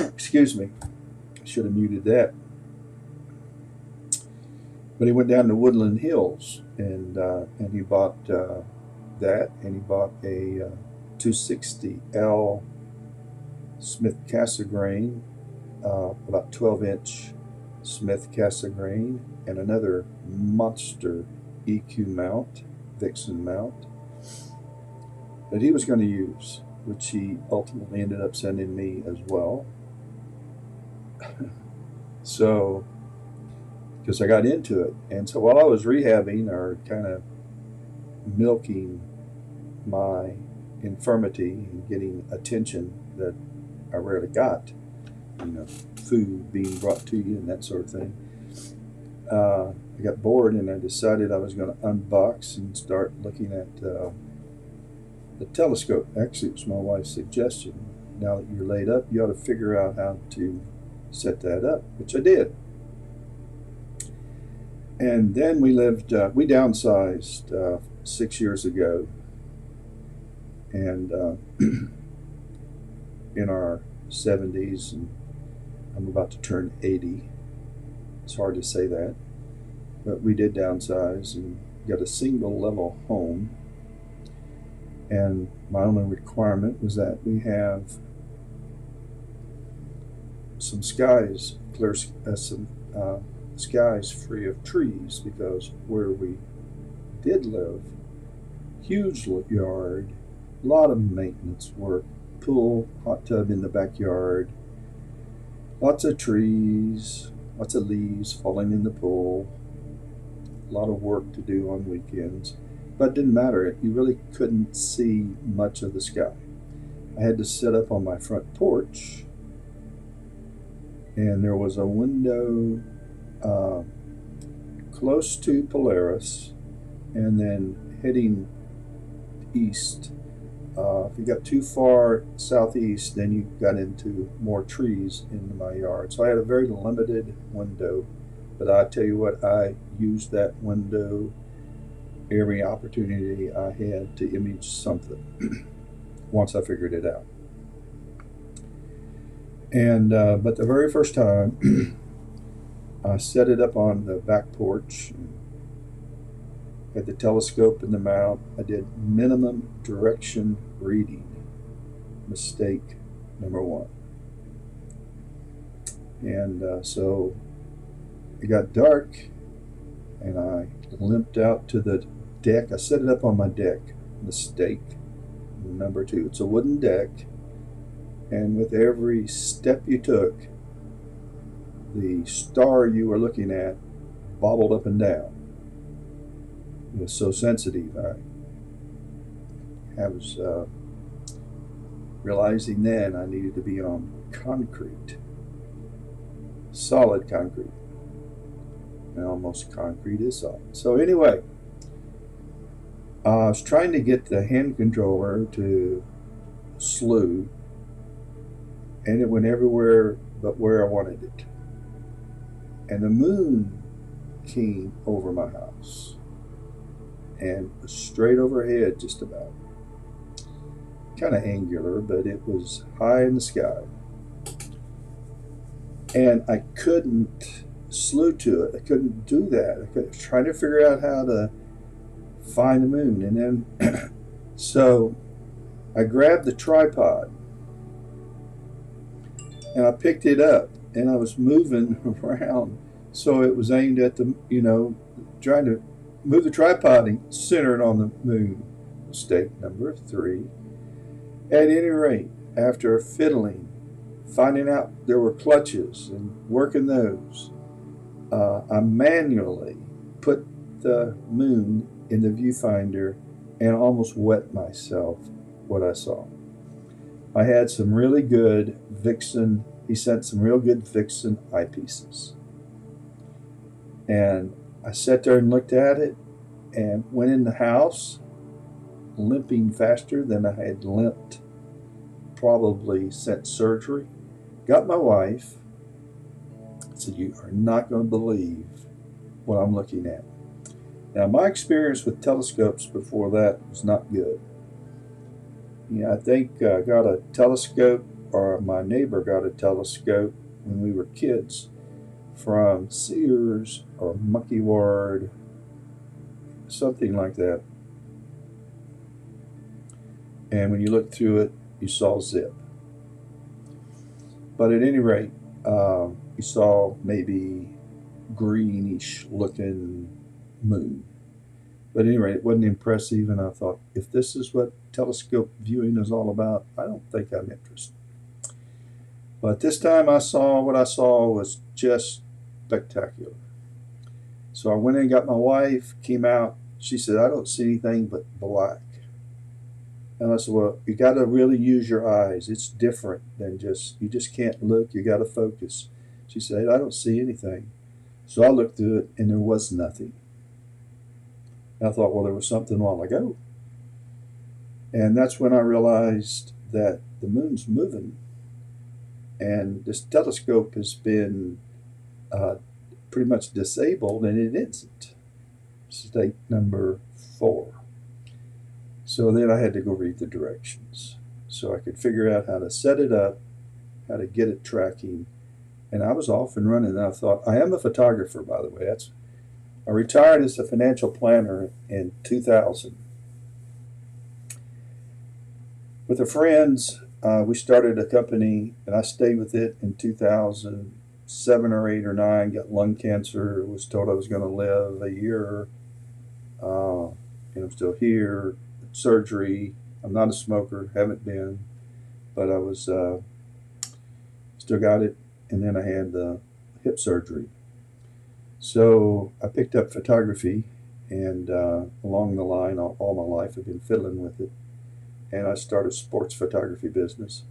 Excuse me, I should have muted that. But he went down to Woodland Hills, and he bought that, and he bought a 260L Smith Cassegrain, about 12-inch Smith Cassegrain, and another monster EQ mount, Vixen mount, that he was going to use, which he ultimately ended up sending me as well. So, because I got into it. And so while I was rehabbing or kind of milking my infirmity and getting attention that I rarely got, food being brought to you and that sort of thing, I got bored, and I decided I was going to unbox and start looking at the telescope. Actually, it was my wife's suggestion. Now that you're laid up, you ought to figure out how to set that up, which I did. And then we downsized 6 years ago, and in our 70s, and I'm about to turn 80. It's hard to say that, but we did downsize and got a single level home. And my only requirement was that we have some skies, some skies free of trees, because where we did live, huge yard, a lot of maintenance work, pool, hot tub in the backyard, lots of trees, lots of leaves falling in the pool, a lot of work to do on weekends. But it didn't matter. You really couldn't see much of the sky. I had to sit up on my front porch, and there was a window close to Polaris, and then heading east. If you got too far southeast, then you got into more trees in my yard. So I had a very limited window, but I tell you what, I used that window every opportunity I had to image something once I figured it out. And but the very first time I set it up on the back porch, had the telescope in the mount. I did minimum direction reading. Mistake number one. And so it got dark, and I limped out to the deck. I set it up on my deck. Mistake number two. It's a wooden deck, and with every step you took, the star you were looking at bobbled up and down. It was so sensitive. I was realizing then I needed to be on concrete, solid concrete. And almost concrete is solid. So anyway, I was trying to get the hand controller to slew, and it went everywhere but where I wanted it. And the moon came over my house, and straight overhead just about. Kind of angular, but it was high in the sky. And I couldn't slew to it. I couldn't do that. I was trying to figure out how to find the moon. And then, so I grabbed the tripod, and I picked it up, and I was moving around. So it was aimed at the, trying to move the tripod and center it on the moon. Mistake number three. At any rate, after fiddling finding out there were clutches and working those. I manually put the moon in the viewfinder and almost wet myself what I saw. I had some really good Vixen, he sent some real good Vixen eyepieces. And I sat there and looked at it and went in the house limping faster than I had limped probably since surgery. Got my wife, said, "You are not going to believe what I'm looking at." Now, my experience with telescopes before that was not good. Yeah, I think I got a telescope, or my neighbor got a telescope when we were kids from Sears or Monkey Ward, something like that. And when you looked through it, you saw zip. But at any rate, you saw maybe greenish looking moon. But anyway, it wasn't impressive, and I thought, if this is what telescope viewing is all about, I don't think I'm interested. But this time what I saw was just spectacular. So I went in and got my wife, came out. She said, "I don't see anything but black." And I said, "Well, you got to really use your eyes. It's different than you just can't look. You got to focus." She said, "I don't see anything." So I looked through it, and there was nothing. And I thought, well, there was something a while ago. And that's when I realized that the moon's moving. And this telescope has been pretty much disabled, and it isn't. State number 4. So then I had to go read the directions so I could figure out how to set it up, how to get it tracking. And I was off and running. And I thought, I am a photographer, by the way. I retired as a financial planner in 2000. With the friends, we started a company, and I stayed with it in 2007 or 8 or 9. Got lung cancer. Was told I was going to live a year, and I'm still here. Surgery. I'm not a smoker. Haven't been, but I was still got it. And then I had hip surgery. So I picked up photography, and along the line, all my life I've been fiddling with it. And I started a sports photography business.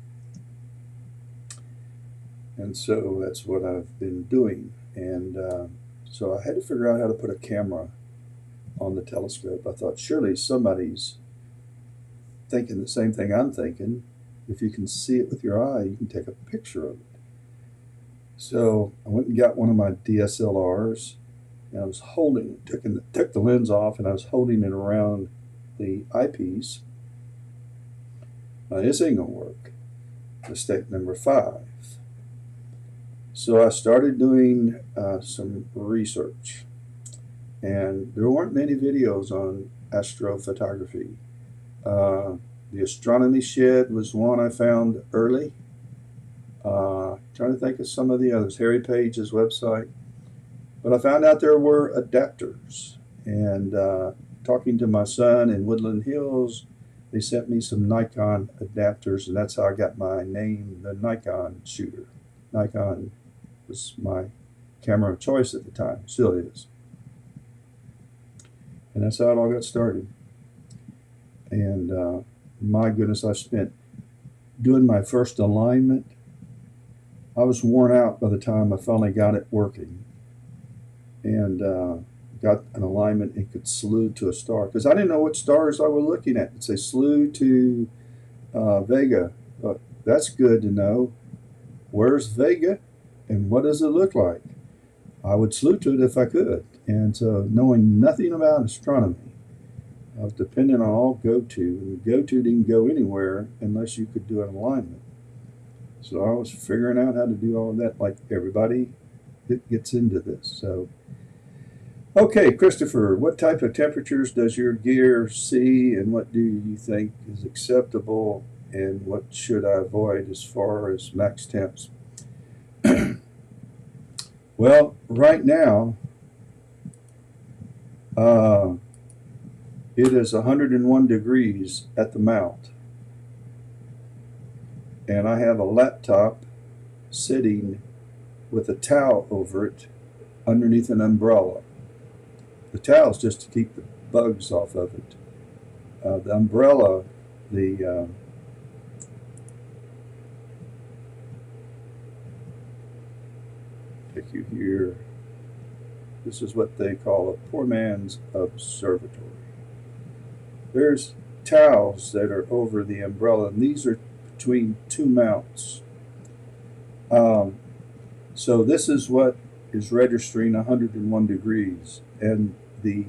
And so that's what I've been doing. And so I had to figure out how to put a camera on the telescope. I thought, surely somebody's thinking the same thing I'm thinking. If you can see it with your eye, you can take a picture of it. So I went and got one of my DSLRs, and I was holding it, took the lens off, and I was holding it around the eyepiece. Now, this ain't gonna work. Mistake number 5. So I started doing some research, and there weren't many videos on astrophotography. The Astronomy Shed was one I found early. Trying to think of some of the others. Harry Page's website. But I found out there were adapters. And talking to my son in Woodland Hills, they sent me some Nikon adapters, and that's how I got my name, the Nikon shooter. Nikon was my camera of choice at the time, still is. And that's how it all got started. And my goodness, I spent doing my first alignment. I was worn out by the time I finally got it working, and got an alignment and could slew to a star, because I didn't know what stars I was looking at. It'd say slew to Vega. But that's good to know. Where's Vega, and what does it look like? I would slew to it if I could. And so, knowing nothing about astronomy, I was dependent on all GoTo, and GoTo didn't go anywhere unless you could do an alignment. So I was figuring out how to do all of that, like everybody that gets into this. So, okay, Christopher, what type of temperatures does your gear see, and what do you think is acceptable, and what should I avoid as far as max temps? Well, right now, it is 101 degrees at the mount. And I have a laptop sitting with a towel over it underneath an umbrella. The towel is just to keep the bugs off of it. The umbrella, take you here. This is what they call a poor man's observatory. There's towels that are over the umbrella, and these are between two mounts. So this is what is registering 101 degrees, and the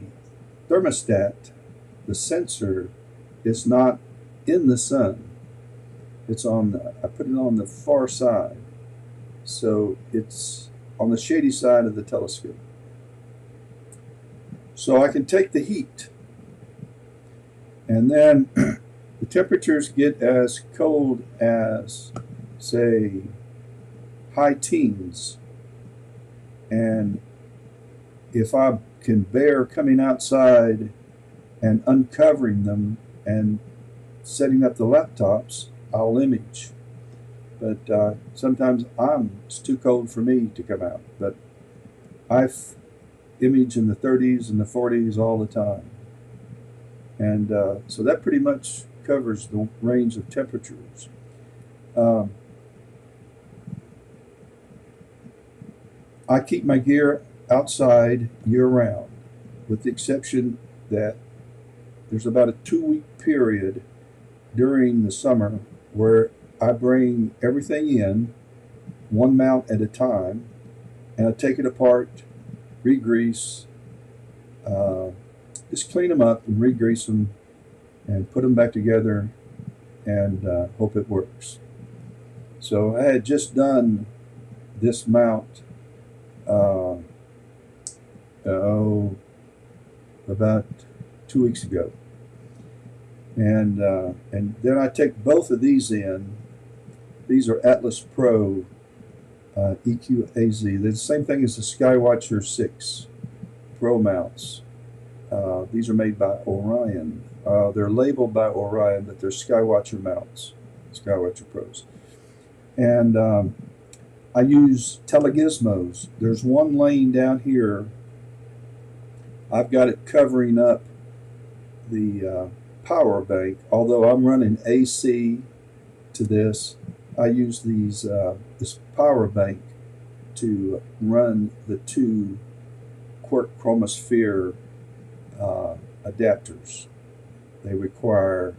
thermostat, the sensor, is not in the sun. It's on I put it on the far side, so it's on the shady side of the telescope. So I can take the heat, and then the temperatures get as cold as, say, high teens. And if I can bear coming outside and uncovering them and setting up the laptops, I'll image. But sometimes it's too cold for me to come out. But I image in the 30s and the 40s all the time. And so that pretty much covers the range of temperatures. I keep my gear outside year-round, with the exception that there's about a 2-week period during the summer where I bring everything in, one mount at a time, and I take it apart, re-grease, just clean them up and re-grease them and put them back together and hope it works. So I had just done this mount about 2 weeks ago, and then I take both of these in. These are Atlas Pro EQAZ. They're the same thing as the Skywatcher 6 Pro mounts. These are made by Orion. They're labeled by Orion, but they're Skywatcher mounts, Skywatcher Pros. And I use telegizmos. There's one laying down here. I've got it covering up the power bank. Although I'm running AC to this, I use this power bank to run the two quark chromosphere adapters. It requires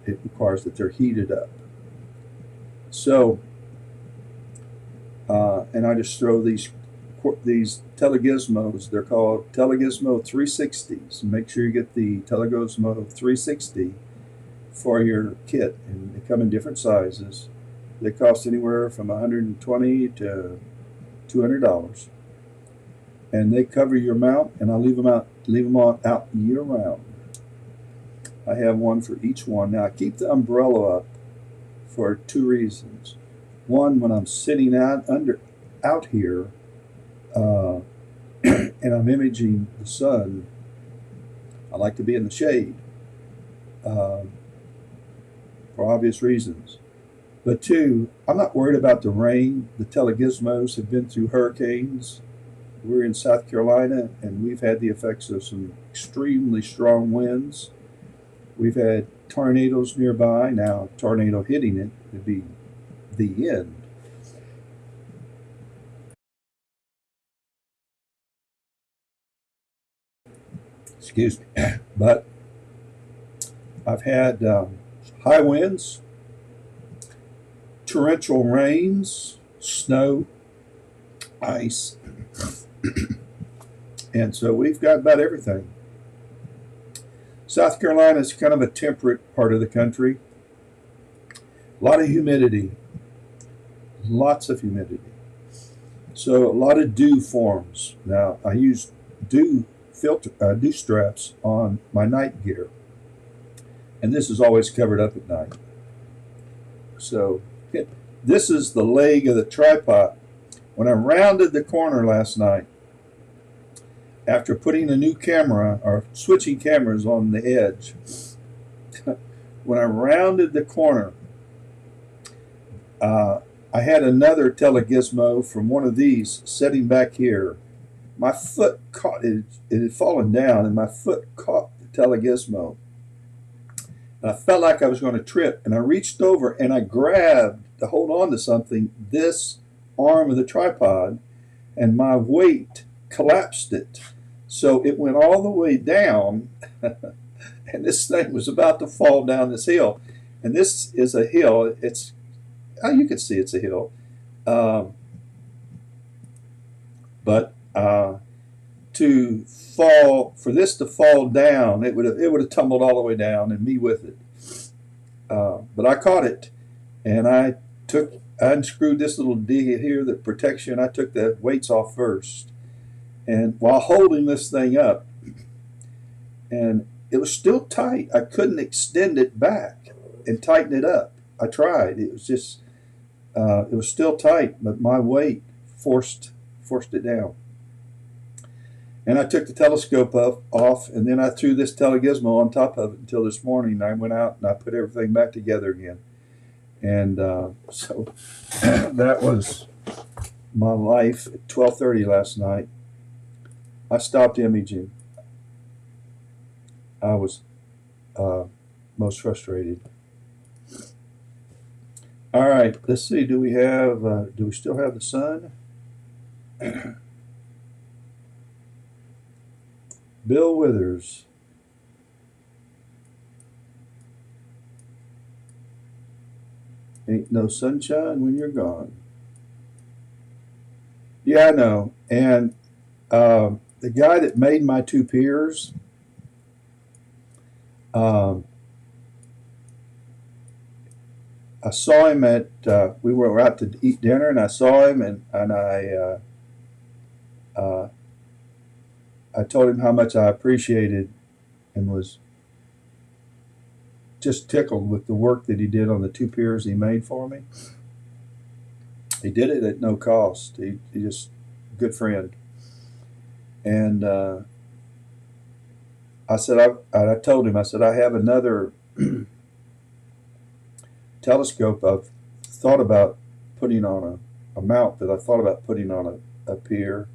that they're heated up. So, and I just throw these telegizmos. They're called Telegizmo 360s. Make sure you get the Telegizmo 360 for your kit, and they come in different sizes. They cost anywhere from $120 to $200, and they cover your mount. And I leave them out year round. I have one for each one. Now I keep the umbrella up for two reasons. One, when I'm sitting out here and I'm imaging the sun, I like to be in the shade for obvious reasons. But two, I'm not worried about the rain. The telegizmos have been through hurricanes. We're in South Carolina, and we've had the effects of some extremely strong winds. We've had tornadoes nearby. Now, a tornado hitting it would be the end. Excuse me. But I've had high winds, torrential rains, snow, ice, and so we've got about everything. South Carolina is kind of a temperate part of the country. A lot of humidity, lots of humidity. So a lot of dew forms. Now I use dew straps on my night gear, and this is always covered up at night. So this is the leg of the tripod. When I rounded the corner last night, after putting a new camera or switching cameras on the edge, when I rounded the corner, I had another telegizmo from one of these sitting back here. My foot caught it. It had fallen down, and my foot caught the telegizmo. And I felt like I was going to trip, and I reached over and I grabbed to hold on to something, this arm of the tripod, and my weight collapsed it. So it went all the way down, and this thing was about to fall down this hill. And this is a hill. It's, oh, you can see it's a hill. Um, but to fall, for this to fall down, it would have tumbled all the way down and me with it. But I caught it, and I unscrewed this little D here that protects you, and I took the weights off first. And while holding this thing up, and it was still tight, I couldn't extend it back and tighten it up. I tried. It was just, it was still tight, but my weight forced it down. And I took the telescope off, and then I threw this telegizmo on top of it until this morning. I went out and I put everything back together again. And so that was my life at 12:30 last night. I stopped imaging. I was most frustrated. All right, let's see. Do we still have the sun? Bill Withers. Ain't no sunshine when you're gone. Yeah, I know. And the guy that made my two piers, um, I saw him at, we were out to eat dinner, and I saw him, and I told him how much I appreciated and was just tickled with the work that he did on the two piers he made for me. He did it at no cost. He just a good friend. And I told him, I said, I have another telescope I've thought about putting on a mount that I thought about putting on a pier.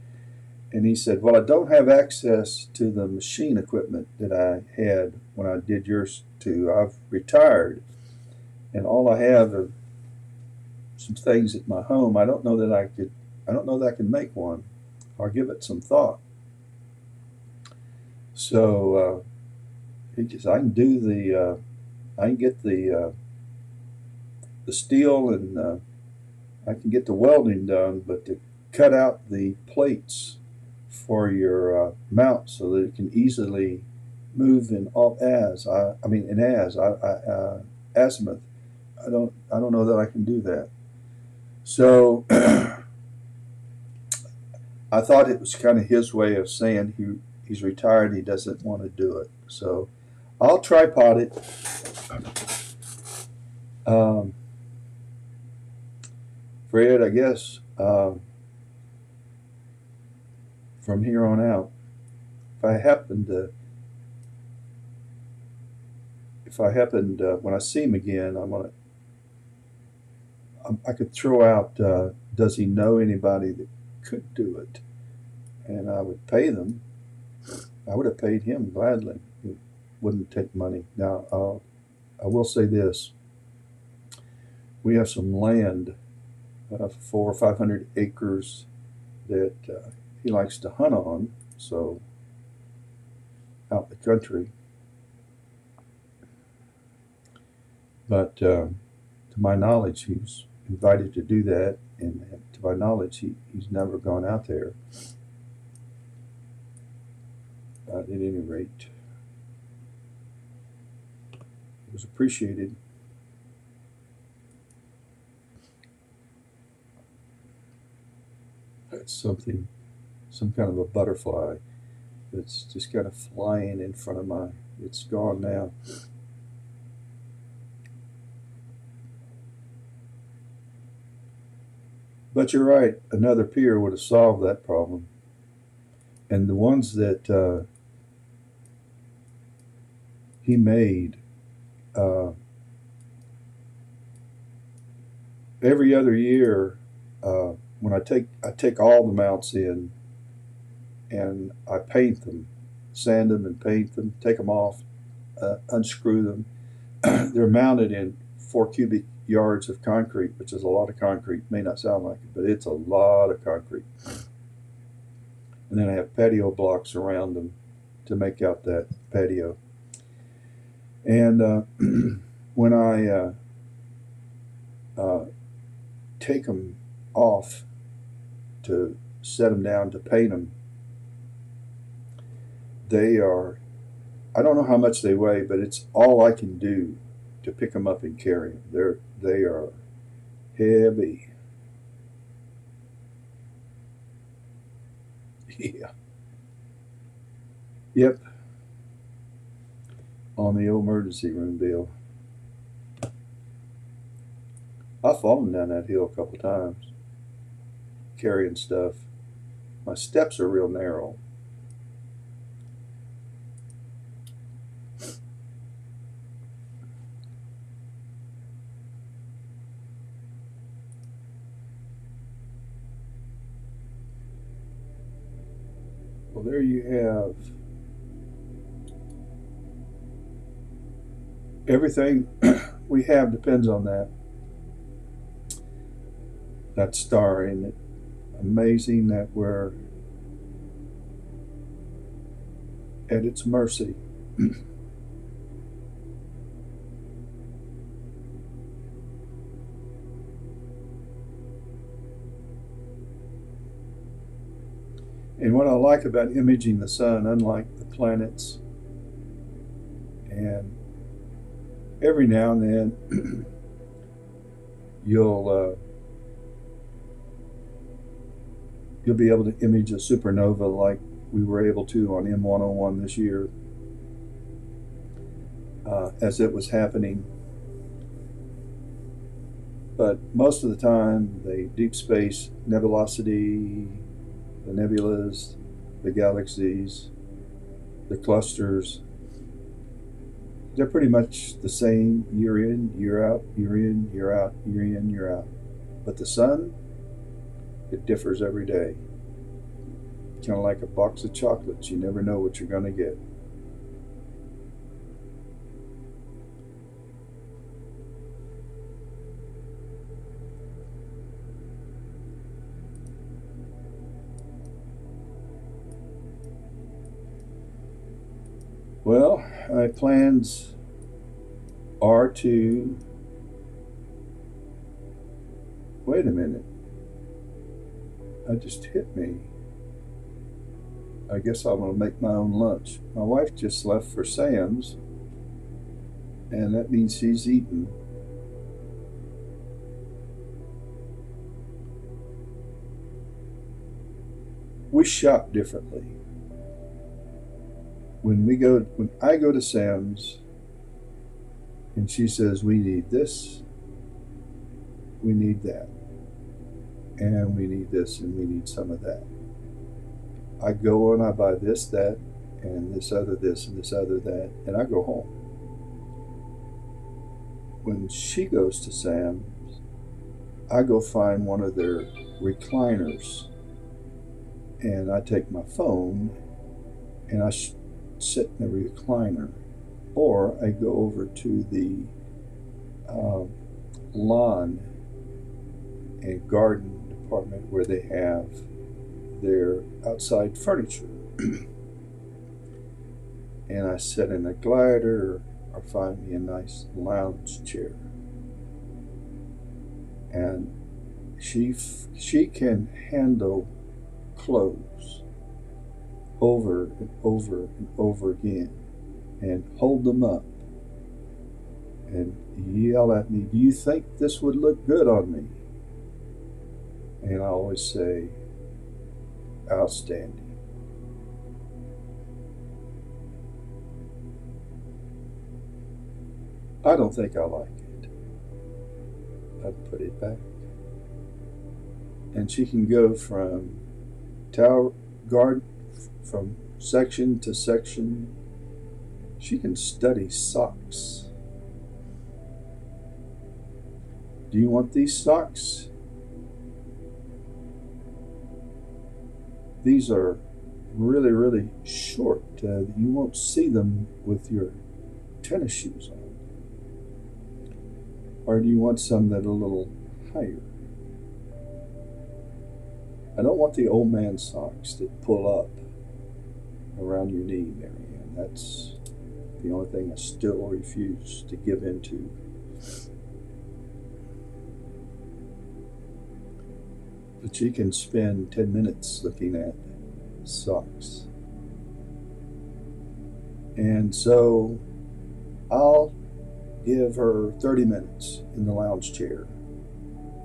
And he said, well, I don't have access to the machine equipment that I had when I did yours too. I've retired, and all I have are some things at my home. I don't know that I can make one. I'll give it some thought. So he just, I can do I can get the steel, and I can get the welding done, but to cut out the plates for your mount so that it can easily move in azimuth. I don't know that I can do that. So I thought it was kind of his way of saying he's retired. He doesn't want to do it. So I'll tripod it. Fred, I guess from here on out, if I happened when I see him again, I could throw out, does he know anybody that could do it? And I would pay them. I would have paid him gladly. It wouldn't take money. Now, I will say this. We have some land, 400 or 500 acres that he likes to hunt on, so out in the country. But to my knowledge, he was invited to do that, and to my knowledge, he's never gone out there. But at any rate, it was appreciated. That's something, some kind of a butterfly that's just kind of flying in front of my, it's gone now. But you're right, another pier would have solved that problem. And the ones that he made, every other year, when I take all the mounts in and I paint them, sand them and paint them, take them off, unscrew them. They're mounted in 4 cubic yards of concrete, which is a lot of concrete. May not sound like it, but it's a lot of concrete. And then I have patio blocks around them to make out that patio. And when I take them off to set them down to paint them, they are, I don't know how much they weigh, but it's all I can do to pick them up and carry them. They are heavy. Yeah. Yep. On the old emergency room bill. I've fallen down that hill a couple of times carrying stuff. My steps are real narrow. Well, there you have everything we have depends on that star. Isn't it amazing that we're at its mercy? And what I like about imaging the sun, unlike the planets, and every now and then you'll be able to image a supernova like we were able to on M101 this year as it was happening. But most of the time, the deep space nebulosity, the nebulas, the galaxies, the clusters, they're pretty much the same year in, year out, year in, year out, year in, year out. But the sun, it differs every day. Kind of like a box of chocolates. You never know what you're going to get. Well, my plans are to. Wait a minute. That just hit me. I guess I'm going to make my own lunch. My wife just left for Sam's, and that means she's eaten. We shop differently. When I go to Sam's, and she says we need this, we need that, and we need this, and we need some of that. I go and I buy this, that, and this other this, and this other that, and I go home. When she goes to Sam's, I go find one of their recliners, and I take my phone, and I sit in the recliner, or I go over to the lawn and garden department where they have their outside furniture. And I sit in a glider or find me a nice lounge chair. And she can handle clothes over and over and over again and hold them up and yell at me, "Do you think this would look good on me?" And I always say, "Outstanding." I don't think I like it. I'd put it back. And she can go from tower guard, from section to section. She can study socks. Do you want these socks? These are really, really short. You won't see them with your tennis shoes on. Or do you want some that are a little higher? I don't want the old man socks that pull up around your knee, Marianne. That's the only thing I still refuse to give into. But you can spend 10 minutes looking at socks. And so I'll give her 30 minutes in the lounge chair,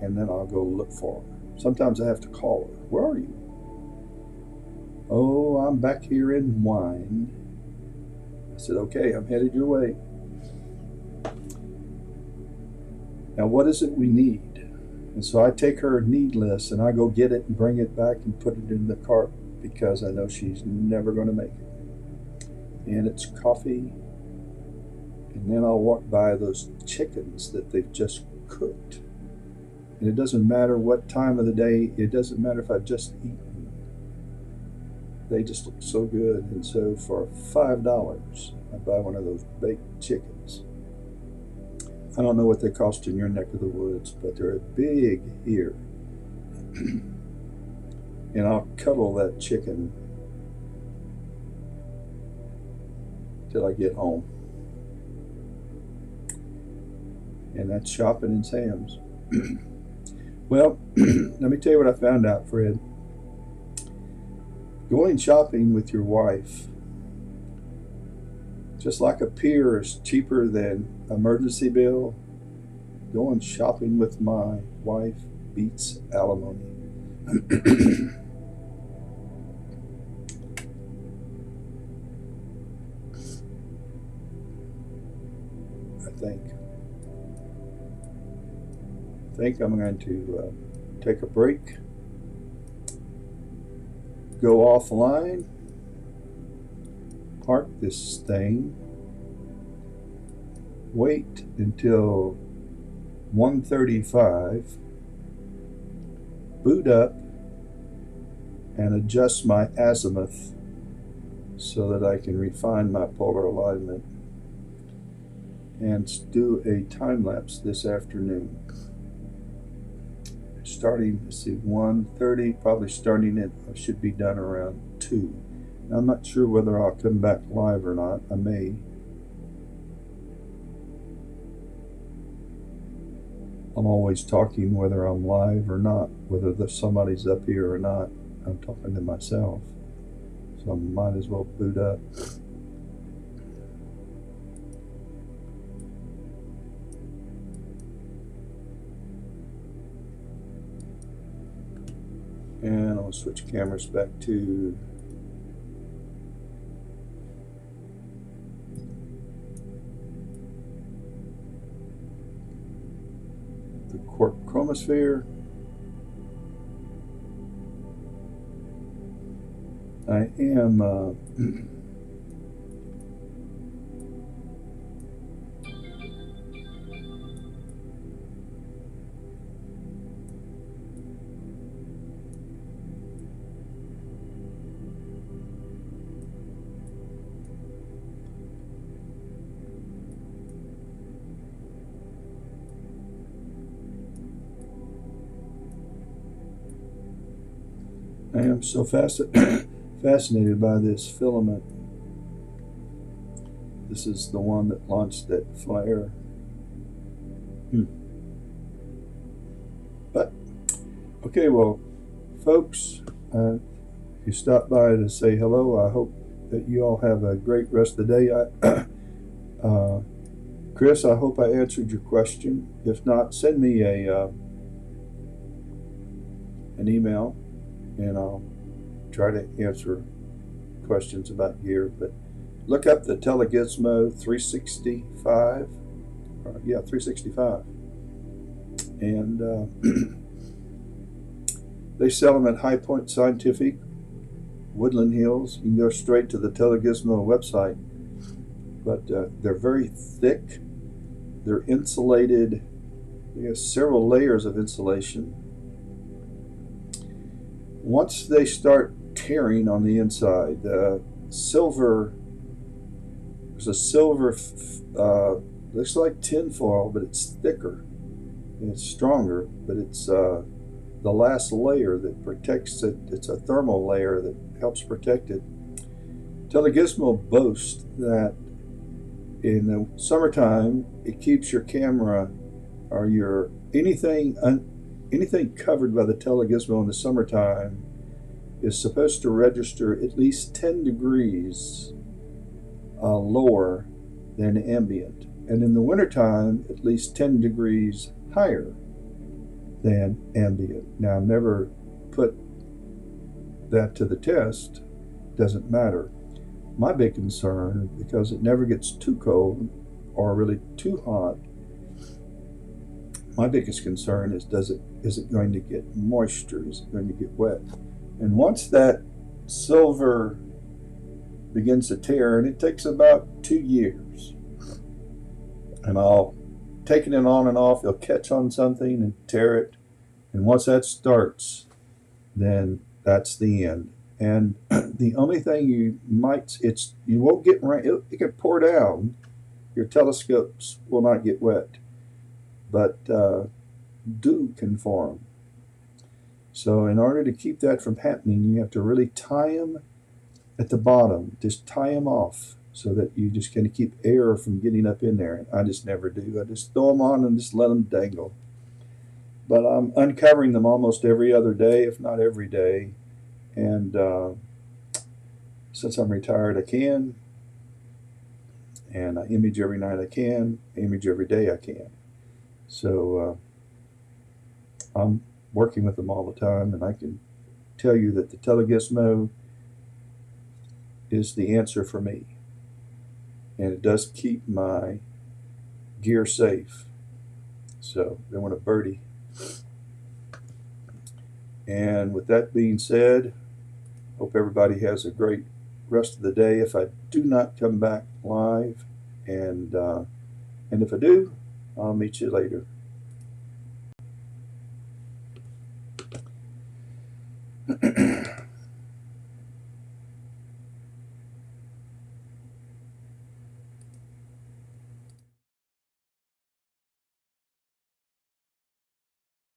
and then I'll go look for her. Sometimes I have to call her. Where are you? Oh, I'm back here in wine. I said, okay, I'm headed your way. Now, what is it we need? And so I take her need list and I go get it and bring it back and put it in the cart because I know she's never going to make it. And it's coffee. And then I'll walk by those chickens that they've just cooked. And it doesn't matter what time of the day, it doesn't matter if I've just eaten. They just look so good. And so for $5, I buy one of those baked chickens. I don't know what they cost in your neck of the woods, but they're big here. And I'll cuddle that chicken till I get home. And that's shopping in Sam's. Well, let me tell you what I found out, Fred. Going shopping with your wife, just like a pier is cheaper than emergency bill, going shopping with my wife beats alimony. I think I'm going to take a break, go offline, park this thing, wait until 1:35, boot up, and adjust my azimuth so that I can refine my polar alignment and do a time lapse this afternoon. Starting, let's see, 1:30, probably starting it, I should be done around 2. Now, I'm not sure whether I'll come back live or not. I may. I'm always talking whether I'm live or not, whether somebody's up here or not. I'm talking to myself. So I might as well boot up. And I'll switch cameras back to the quark chromosphere. I am so fascinated by this filament. This is the one that launched that flare. But, okay, well, folks, you stopped by to say hello. I hope that you all have a great rest of the day. Chris, I hope I answered your question. If not, send me an email, and I'll try to answer questions about gear. But look up the Telegizmo 365. 365. And they sell them at High Point Scientific, Woodland Hills. You can go straight to the Telegizmo website. But they're very thick. They're insulated You have several layers of insulation. Once they start tearing on the inside, there's a silver, looks like tinfoil, but it's thicker and it's stronger, but it's the last layer that protects it. It's a thermal layer that helps protect it. Telegizmo boasts that in the summertime, it keeps your camera or your anything covered by the telegizmo in the summertime is supposed to register at least 10 degrees lower than ambient, and in the wintertime at least 10 degrees higher than ambient. Now, I've never put that to the test, doesn't matter. My big concern, because it never gets too cold or really too hot, my biggest concern is is it going to get moisture? Is it going to get wet? And once that silver begins to tear, and it takes about 2 years, and I'll taking it on and off, it'll catch on something and tear it, and once that starts, then that's the end. And the only thing you won't get rain. It can pour down. Your telescopes will not get wet, but dew can form. So in order to keep that from happening, you have to really tie them at the bottom. Just tie them off so that you just kind of keep air from getting up in there. I just never do. I just throw them on and just let them dangle. But I'm uncovering them almost every other day, if not every day. And since I'm retired, I can. And I image every night I can, image every day I can. So I'm working with them all the time, and I can tell you that the telegizmo is the answer for me. And it does keep my gear safe. So they want a birdie. And with that being said, hope everybody has a great rest of the day. If I do not come back live, and if I do, I'll meet you later.